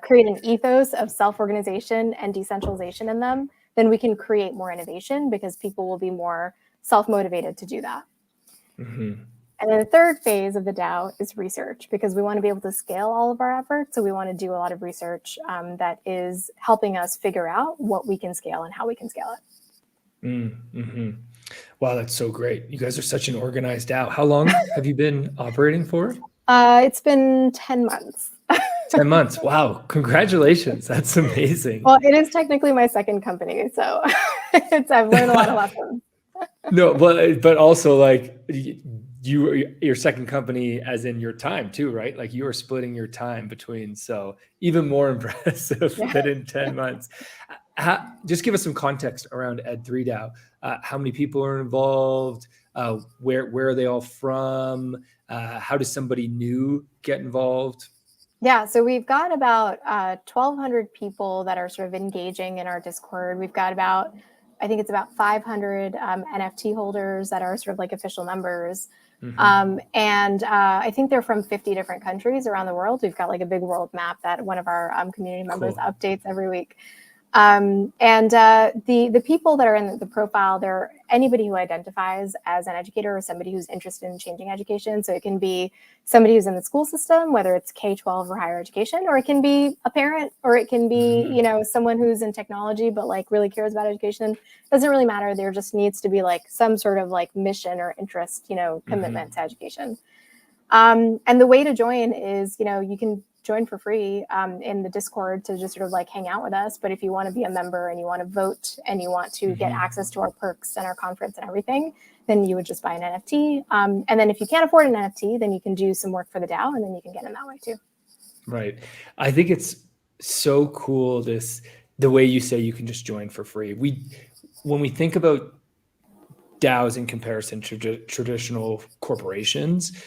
C: create an ethos of self-organization and decentralization in them, then we can create more innovation because people will be more self-motivated to do that. And then the third phase of the DAO is research, because we want to be able to scale all of our efforts. So we want to do a lot of research that is helping us figure out what we can scale and how we can scale it.
A: Wow, that's so great. You guys are such an organized DAO. How long have you been operating for?
C: It's been 10 months.
A: 10 months. Wow. Congratulations. That's amazing.
C: Well, it is technically my second company. So I've learned a lot of lessons.
A: No, but also your second company as in your time too, right? You are splitting your time between, so even more impressive than in 10 months. Just give us some context around ED3DAO. How many people are involved? Where are they all from? How does somebody new get involved?
C: Yeah, so we've got about 1,200 people that are sort of engaging in our Discord. We've got I think it's about 500 NFT holders that are sort of official members. And I think they're from 50 different countries around the world. We've got a big world map that one of our community members updates every week. And the people that are in the profile, they're anybody who identifies as an educator or somebody who's interested in changing education. So it can be somebody who's in the school system, whether it's K-12 or higher education, or it can be a parent, or it can be, someone who's in technology, but really cares about education. Doesn't really matter. There just needs to be some sort of mission or interest, commitment to education. And the way to join is, you can join for free in the Discord to just sort of hang out with us. But if you want to be a member and you want to vote and you want to get access to our perks and our conference and everything, then you would just buy an NFT. And then if you can't afford an NFT, then you can do some work for the DAO and then you can get in that way too.
A: Right. I think it's so cool, the way you say you can just join for free. when we think about DAOs in comparison to traditional corporations,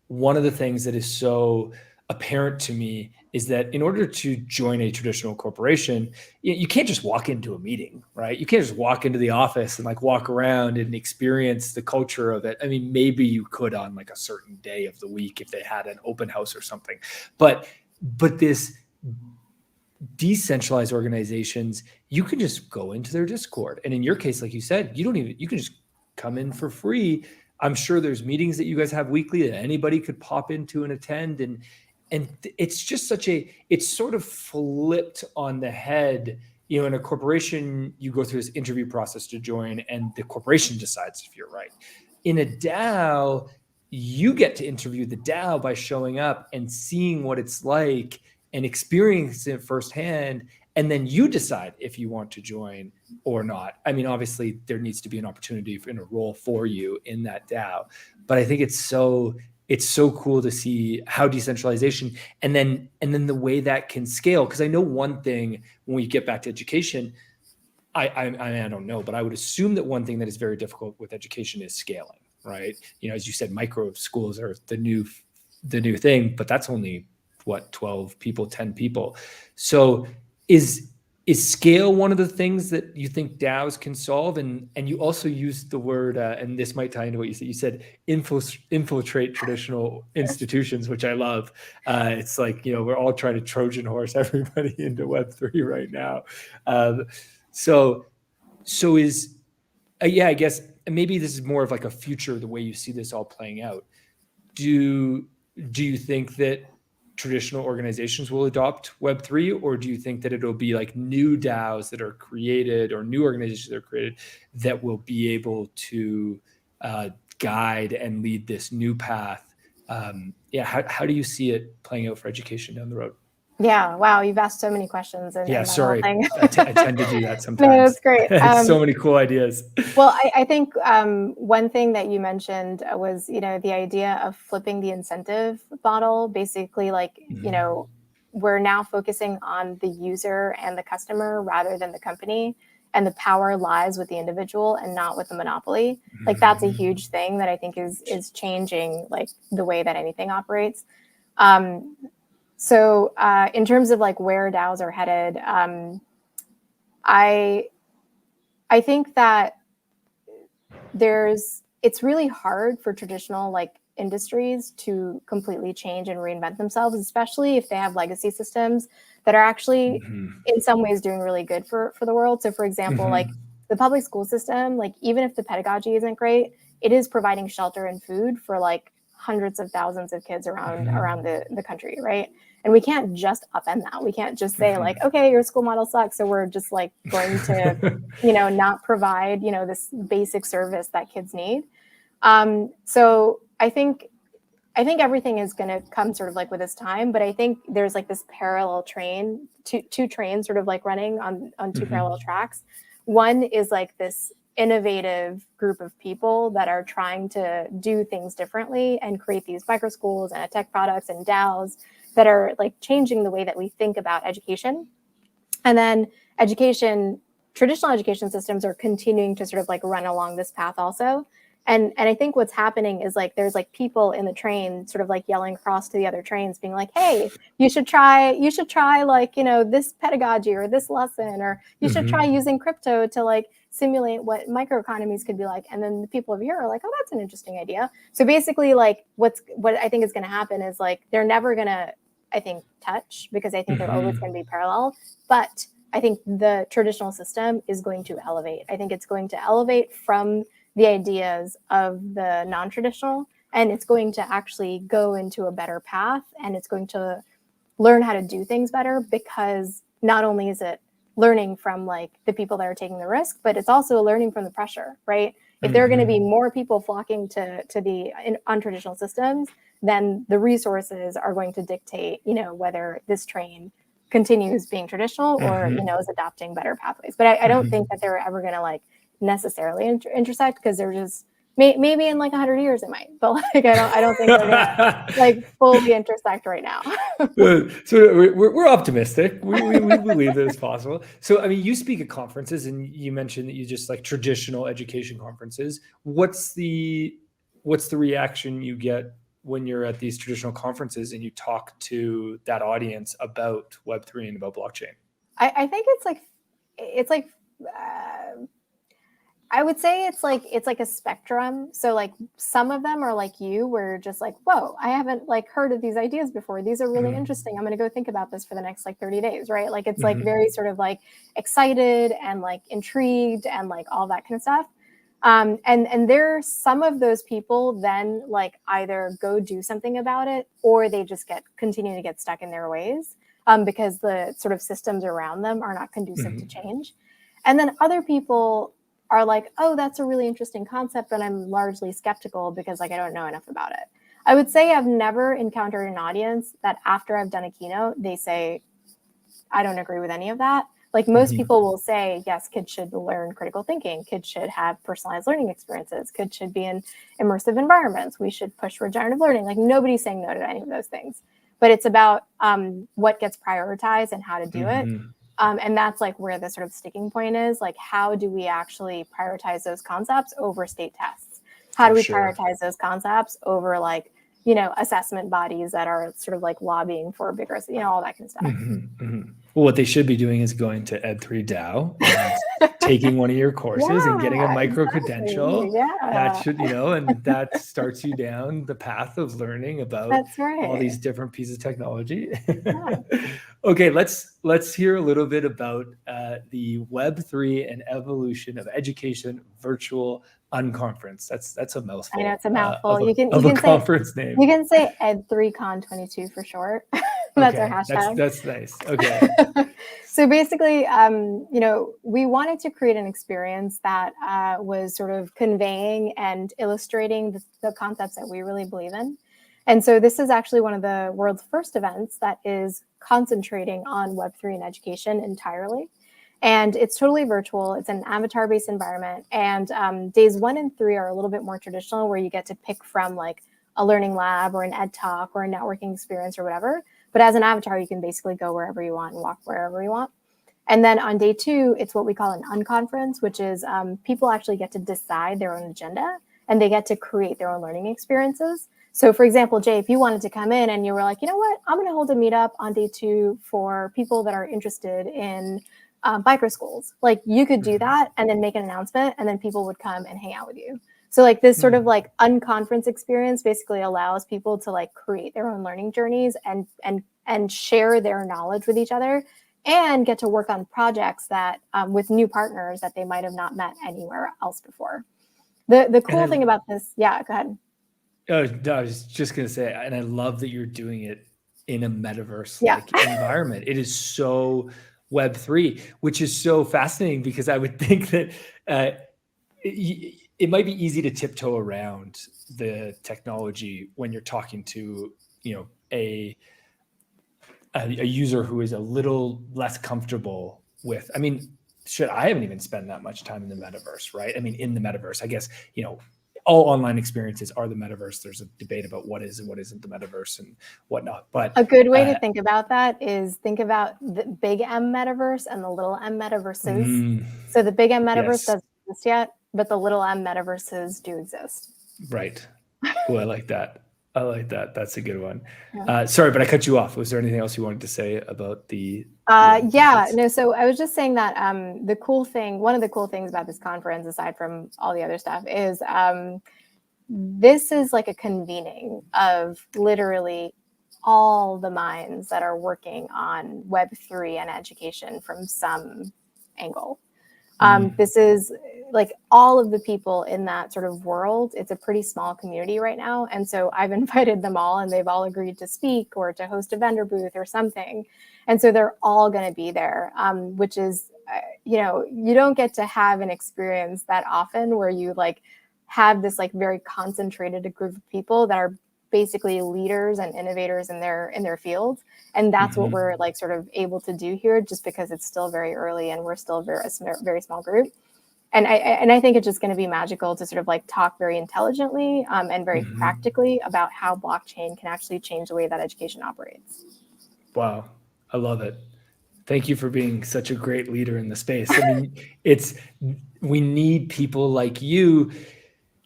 A: one of the things that is so apparent to me is that in order to join a traditional corporation, you can't just walk into a meeting, right? You can't just walk into the office and like walk around and experience the culture of it. I mean, maybe you could on like a certain day of the week if they had an open house or something, but this decentralized organizations, you can just go into their Discord. And in your case, like you said, you can just come in for free. I'm sure there's meetings that you guys have weekly that anybody could pop into and attend. And it's just it's sort of flipped on the head. You know, in a corporation, you go through this interview process to join and the corporation decides if you're right. In a DAO, you get to interview the DAO by showing up and seeing what it's like and experiencing it firsthand. And then you decide if you want to join or not. I mean, obviously there needs to be an opportunity in a role for you in that DAO, but I think it's so cool to see how decentralization and then the way that can scale. Because I know one thing when we get back to education, I don't know, but I would assume that one thing that is very difficult with education is scaling, right? You know, as you said, micro schools are the new thing, but that's only what, 12 people, 10 people. So is scale one of the things that you think DAOs can solve? And you also used the word, and this might tie into what you said. You said infiltrate traditional institutions, which I love. It's like, you know, we're all trying to Trojan horse everybody into Web3 right now. So is, I guess maybe this is more of like a future, the way you see this all playing out. Do you think that traditional organizations will adopt Web3, or do you think that it'll be like new DAOs that are created or new organizations that are created that will be able to guide and lead this new path? How do you see it playing out for education down the road?
C: Yeah, wow, you've asked so many questions.
A: Sorry, I tend to do that sometimes.
C: No, that's great.
A: So many cool ideas.
C: Well, I think one thing that you mentioned was, you know, the idea of flipping the incentive model. Basically, like, you know, we're now focusing on the user and the customer rather than the company, and the power lies with the individual and not with the monopoly. Like, that's a huge thing that I think is changing like the way that anything operates. So in terms of like where DAOs are headed, I think that it's really hard for traditional like industries to completely change and reinvent themselves, especially if they have legacy systems that are actually in some ways doing really good for the world. So for example, like the public school system, like even if the pedagogy isn't great, it is providing shelter and food for like hundreds of thousands of kids around the country, right? And we can't just upend that. We can't just say like, okay, your school model sucks, so we're just like going to, you know, not provide, you know, this basic service that kids need. So I think everything is going to come sort of like with this time, but I think there's like this parallel train, two trains sort of like running on two parallel tracks. One is like this innovative group of people that are trying to do things differently and create these micro schools and tech products and DAOs that are like changing the way that we think about education. And then traditional education systems are continuing to sort of like run along this path also. And I think what's happening is like there's like people in the train sort of like yelling across to the other trains being like, hey, you should try like, you know, this pedagogy or this lesson, or you should try using crypto to like simulate what microeconomies could be like. And then the people over here are like, oh, that's an interesting idea. So basically like what I think is going to happen is like they're never going to, I think, touch, because I think they're always going to be parallel. But I think the traditional system is going to elevate. I think it's going to elevate from the ideas of the non-traditional, and it's going to actually go into a better path, and it's going to learn how to do things better, because not only is it learning from like the people that are taking the risk, but it's also learning from the pressure, right? If there are going to be more people flocking to the untraditional systems, then the resources are going to dictate, you know, whether this train continues being traditional or, you know, is adopting better pathways. But I don't think that they're ever going to like necessarily intersect, because they're just Maybe in like 100 years it might, but like I don't think they're gonna like fully intersect right now.
A: So we're optimistic. We believe that it's possible. So I mean, you speak at conferences, and you mentioned that you just like traditional education conferences. What's the reaction you get when you're at these traditional conferences and you talk to that audience about Web3 and about blockchain?
C: I think it's like I would say it's like a spectrum. So like some of them are like you, where you're just like, whoa, I haven't like heard of these ideas before. These are really interesting. I'm going to go think about this for the next like 30 days, right? Like it's like very sort of like excited and like intrigued and like all that kind of stuff. And there some of those people then like either go do something about it, or they just continue to get stuck in their ways because the sort of systems around them are not conducive to change. And then other people are like, oh, that's a really interesting concept, but I'm largely skeptical because like I don't know enough about it. I would say I've never encountered an audience that after I've done a keynote, they say, I don't agree with any of that. Like most people will say, yes, kids should learn critical thinking. Kids should have personalized learning experiences. Kids should be in immersive environments. We should push regenerative learning. Like nobody's saying no to any of those things, but it's about what gets prioritized and how to do it. And that's like where the sort of sticking point is, like, how do we actually prioritize those concepts over state tests? How do we prioritize those concepts over like, you know, assessment bodies that are sort of like lobbying for bigger, you know, all that kind of stuff.
A: Well, what they should be doing is going to ED3DAO and taking one of your courses and getting a micro credential. That should, you know, and that starts you down the path of learning about all these different pieces of technology. Okay, let's hear a little bit about the Web3 and evolution of education virtual Unconference. That's a mouthful.
C: I know it's a mouthful.
A: You can say conference name.
C: You can say ED3Con22 for short. That's our hashtag.
A: That's nice. Okay.
C: So basically, you know, we wanted to create an experience that was sort of conveying and illustrating the concepts that we really believe in. And so this is actually one of the world's first events that is concentrating on Web3 and education entirely. And it's totally virtual. It's an avatar-based environment. And days 1 and 3 are a little bit more traditional, where you get to pick from like a learning lab or an ed talk or a networking experience or whatever. But as an avatar, you can basically go wherever you want and walk wherever you want. And then on day 2, it's what we call an unconference, which is people actually get to decide their own agenda and they get to create their own learning experiences. So for example, Jay, if you wanted to come in and you were like, you know what, I'm going to hold a meetup on day 2 for people that are interested in biker schools, like you could do that and then make an announcement and then people would come and hang out with you. So like this sort of like unconference experience basically allows people to like create their own learning journeys and share their knowledge with each other and get to work on projects that with new partners that they might have not met anywhere else before. The cool thing about this, go ahead.
A: I was just going to say, and I love that you're doing it in a metaverse like environment. It is so Web3, which is so fascinating because I would think that it might be easy to tiptoe around the technology when you're talking to, you know, a user who is a little less comfortable with, I mean, I haven't even spent that much time in the metaverse, right? I mean, in the metaverse, I guess, you know, all online experiences are the metaverse. There's a debate about what is and what isn't the metaverse and whatnot. But
C: a good way to think about that is think about the big M metaverse and the little M metaverses. So the big M metaverse doesn't exist yet, but the little M metaverses do exist.
A: Right. Oh, I like that. I like that. That's a good one. Sorry, but I cut you off. Was there anything else you wanted to say about the?
C: No. So I was just saying that one of the cool things about this conference, aside from all the other stuff, is this is like a convening of literally all the minds that are working on Web3 and education from some angle. This is like all of the people in that sort of world. It's a pretty small community right now. And so I've invited them all and they've all agreed to speak or to host a vendor booth or something. And so they're all going to be there, which is, you know, you don't get to have an experience that often where you like have this like very concentrated group of people that are basically leaders and innovators in their fields. And that's what we're like sort of able to do here, just because it's still very early and we're still a very small group. And I think it's just going to be magical to sort of like talk very intelligently and very practically about how blockchain can actually change the way that education operates.
A: Wow, I love it. Thank you for being such a great leader in the space. I mean, we need people like you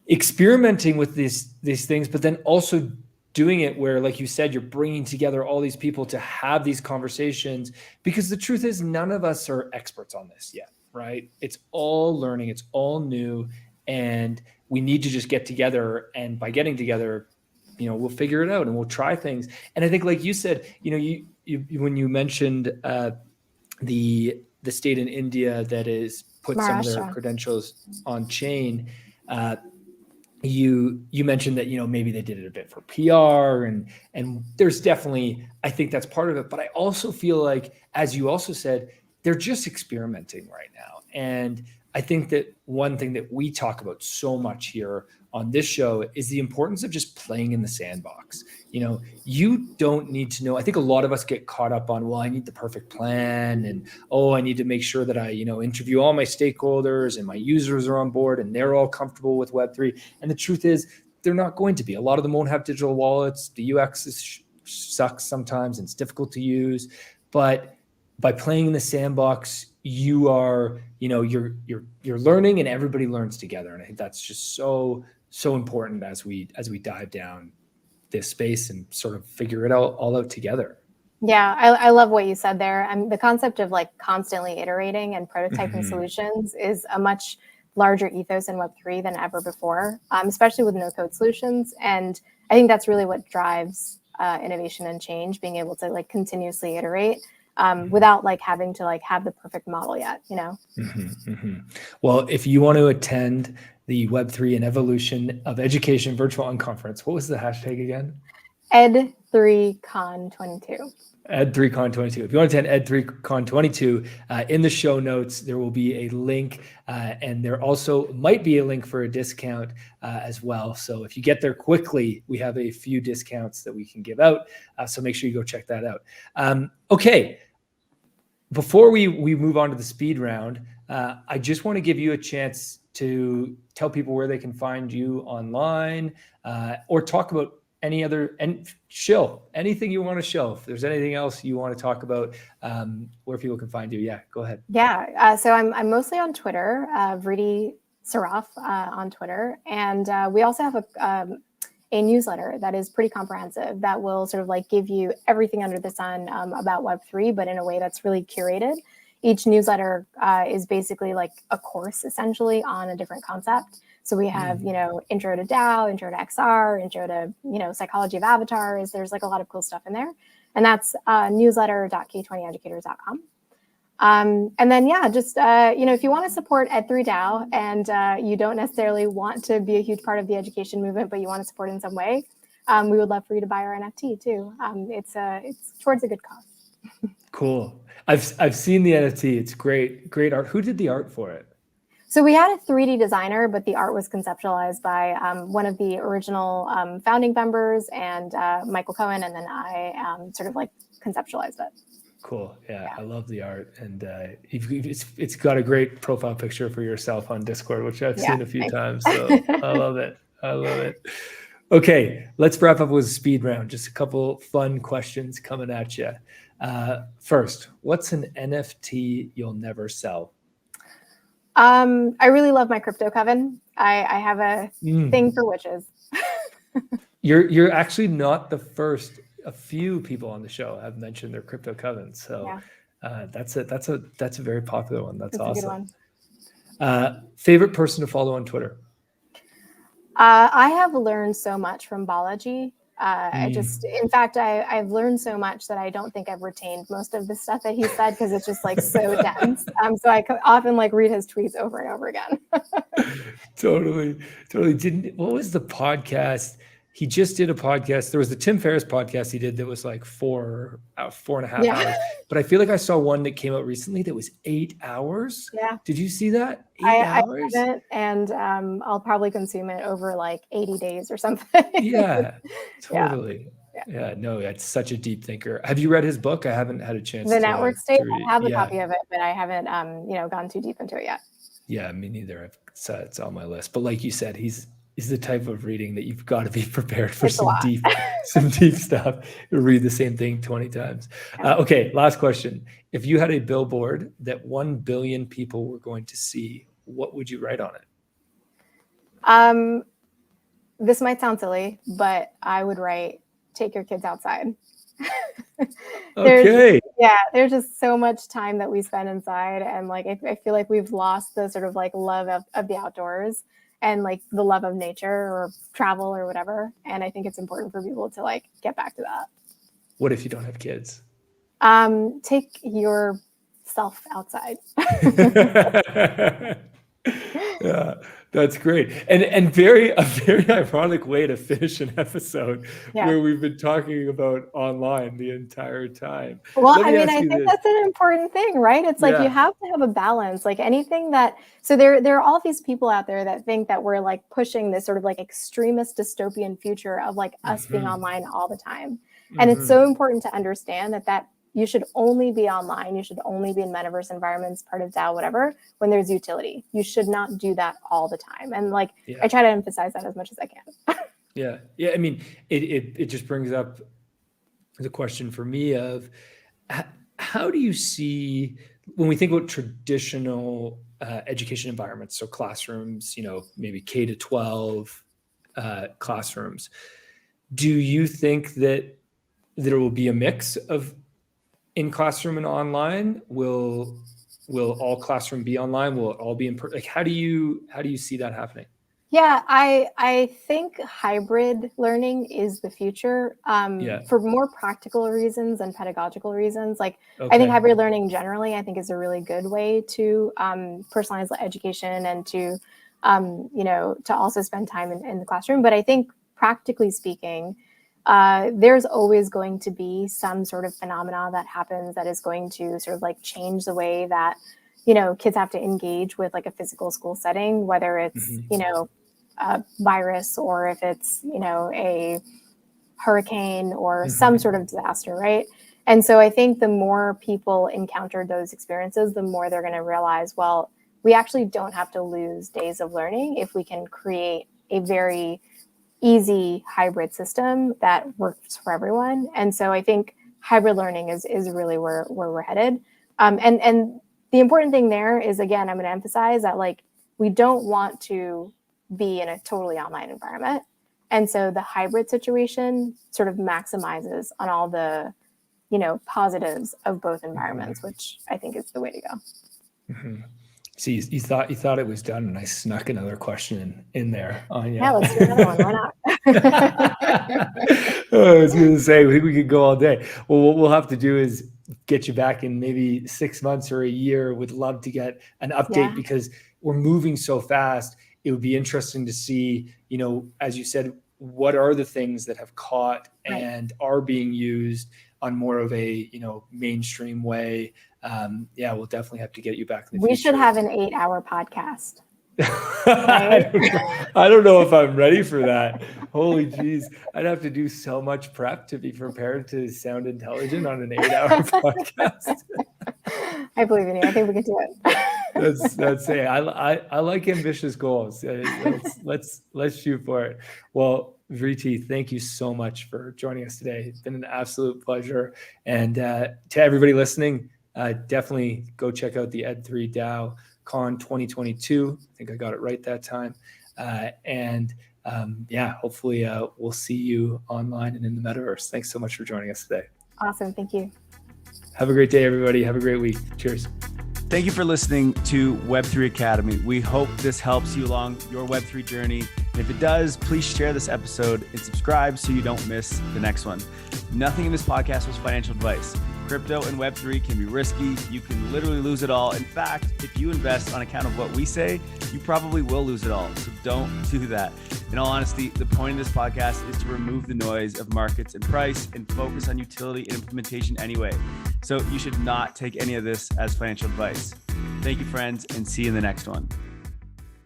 A: experimenting with these things, but then also doing it where, like you said, you're bringing together all these people to have these conversations, because the truth is none of us are experts on this yet, right? It's all learning, it's all new, and we need to just get together. And by getting together, we'll figure it out and we'll try things. And I think, like you said, you when you mentioned the state in India that is put some of their credentials on chain, you mentioned that maybe they did it a bit for PR, and there's definitely, I think that's part of it. But I also feel like, as you also said, they're just experimenting right now. And I think that one thing that we talk about so much here on this show is the importance of just playing in the sandbox. You don't need to know. I think a lot of us get caught up on, well, I need the perfect plan, and I need to make sure that I, interview all my stakeholders and my users are on board and they're all comfortable with Web3. And the truth is, they're not going to be. A lot of them won't have digital wallets. The UX sucks sometimes and it's difficult to use. But by playing in the sandbox, you are, you're learning, and everybody learns together. And I think that's just so important as we dive down this space and sort of figure it all out together.
C: Yeah, I love what you said there. The concept of like constantly iterating and prototyping solutions is a much larger ethos in Web3 than ever before, especially with no-code solutions. And I think that's really what drives innovation and change, being able to like continuously iterate. Without like having to like have the perfect model yet,
A: Well, if you want to attend the Web3 and Evolution of Education Virtual Unconference, what was the hashtag again?
C: ED3Con22.
A: ED3Con22. If you want to attend ED3Con22, in the show notes, there will be a link, and there also might be a link for a discount as well. So if you get there quickly, we have a few discounts that we can give out. So make sure you go check that out. Okay. Before we move on to the speed round, I just want to give you a chance to tell people where they can find you online, or talk about any other, and shill anything you want to show. If there's anything else you want to talk about, where people can find you, yeah, go ahead.
C: Yeah, so I'm mostly on Twitter, Vriti Saraf on Twitter, and we also have a newsletter that is pretty comprehensive that will sort of like give you everything under the sun about Web3, but in a way that's really curated. Each newsletter is basically like a course essentially on a different concept. So we have, intro to DAO, intro to XR, intro to, psychology of avatars. There's like a lot of cool stuff in there. And that's newsletter.k20educators.com. And then, yeah, just, if you want to support Ed3DAO and you don't necessarily want to be a huge part of the education movement, but you want to support in some way, we would love for you to buy our NFT too. It's towards a good cause.
A: Cool. I've seen the NFT. It's great art. Who did the art for it?
C: So we had a 3D designer, but the art was conceptualized by one of the original founding members and Michael Cohen, and then I sort of like conceptualized it.
A: Cool. Yeah, I love the art, and it's got a great profile picture for yourself on Discord, which I've seen a few times. So I love it. Okay, let's wrap up with a speed round. Just a couple fun questions coming at you. First, what's an NFT you'll never sell?
C: I really love my crypto coven. I have a thing for witches.
A: You're actually not the first. A few people on the show have mentioned their crypto coven, so that's a very popular one. That's awesome. A good one. Favorite person to follow on Twitter?
C: I have learned so much from Balaji. In fact, I've learned so much that I don't think I've retained most of the stuff that he said, because it's just like so dense. So I often like read his tweets over and over again.
A: Totally. What was the podcast? He just did a podcast. There was the Tim Ferriss podcast he did that was like 4.5 hours. But I feel like I saw one that came out recently that was 8 hours.
C: Yeah.
A: Did you see that? 8 hours?
C: I haven't, and I'll probably consume it over like 80 days or something.
A: Yeah, totally. Yeah, no, it's such a deep thinker. Have you read his book? I haven't had a chance.
C: The Network State. I have a copy of it, but I haven't, gone too deep into it yet.
A: Yeah, me neither. It's on my list. But like you said, he's the type of reading that you've got to be prepared for
C: It's a lot.
A: some deep stuff. You'll read the same thing 20 times. Okay, last question. If you had a billboard that 1 billion people were going to see, what would you write on it?
C: This might sound silly, but I would write, take your kids outside.
A: Okay.
C: There's just so much time that we spend inside. And like, I feel like we've lost the sort of like love of the outdoors and like the love of nature or travel or whatever. And I think it's important for people to like get back to that.
A: What if you don't have kids?
C: Take yourself outside.
A: Yeah, that's great. And a very ironic way to finish an episode where we've been talking about online the entire time.
C: Well, I mean, I think that's an important thing, right? It's like you have to have a balance, like anything that, so there are all these people out there that think that we're like pushing this sort of like extremist dystopian future of like us being online all the time. And it's so important to understand that you should only be online. You should only be in metaverse environments, part of DAO, whatever, when there's utility. You should not do that all the time. And like, I try to emphasize that as much as I can.
A: Yeah. I mean, it just brings up the question for me of how do you see, when we think about traditional education environments, so classrooms, maybe K to 12 classrooms, do you think that there will be a mix of in classroom and online? Will all classroom be online? Will it all be in person? Like, how do you see that happening?
C: Yeah, I think hybrid learning is the future for more practical reasons and pedagogical reasons. Like, I think hybrid learning generally, I think is a really good way to personalize education and to, to also spend time in the classroom. But I think practically speaking, there's always going to be some sort of phenomena that happens that is going to sort of like change the way that, kids have to engage with like a physical school setting, whether it's, a virus or if it's, a hurricane or some sort of disaster, right? And so I think the more people encounter those experiences, the more they're going to realize, well, we actually don't have to lose days of learning if we can create a very easy hybrid system that works for everyone. And so I think hybrid learning is really where we're headed. And the important thing there is, again, I'm going to emphasize that like, we don't want to be in a totally online environment. And so the hybrid situation sort of maximizes on all the, positives of both environments, which I think is the way to go.
A: See, you thought it was done, and I snuck another question in there on you.
C: Yeah, let's do another one. Why not?
A: I was going to say, I think we could go all day. Well, what we'll have to do is get you back in maybe 6 months or a year. Would love to get an update because we're moving so fast. It would be interesting to see, as you said, what are the things that have caught and are being used on more of a, mainstream way. We'll definitely have to get you back in the future.
C: We should have an 8-hour podcast.
A: I don't know if I'm ready for that. Holy geez. I'd have to do so much prep to be prepared to sound intelligent on an 8-hour podcast.
C: I believe in you. I think we can do
A: it. That's it. I like ambitious goals. Let's shoot for it. Well, Vriti, thank you so much for joining us today. It's been an absolute pleasure. And to everybody listening, definitely go check out the ED3DAO Con 2022. I think I got it right that time. Hopefully we'll see you online and in the metaverse. Thanks so much for joining us today.
C: Awesome. Thank you.
A: Have a great day, everybody. Have a great week. Cheers.
B: Thank you for listening to Web3 Academy. We hope this helps you along your Web3 journey. And if it does, please share this episode and subscribe so you don't miss the next one. Nothing in this podcast was financial advice. Crypto and Web3 can be risky. You can literally lose it all. In fact, if you invest on account of what we say, you probably will lose it all. So don't do that. In all honesty, the point of this podcast is to remove the noise of markets and price and focus on utility and implementation anyway. So you should not take any of this as financial advice. Thank you, friends, and see you in the next one.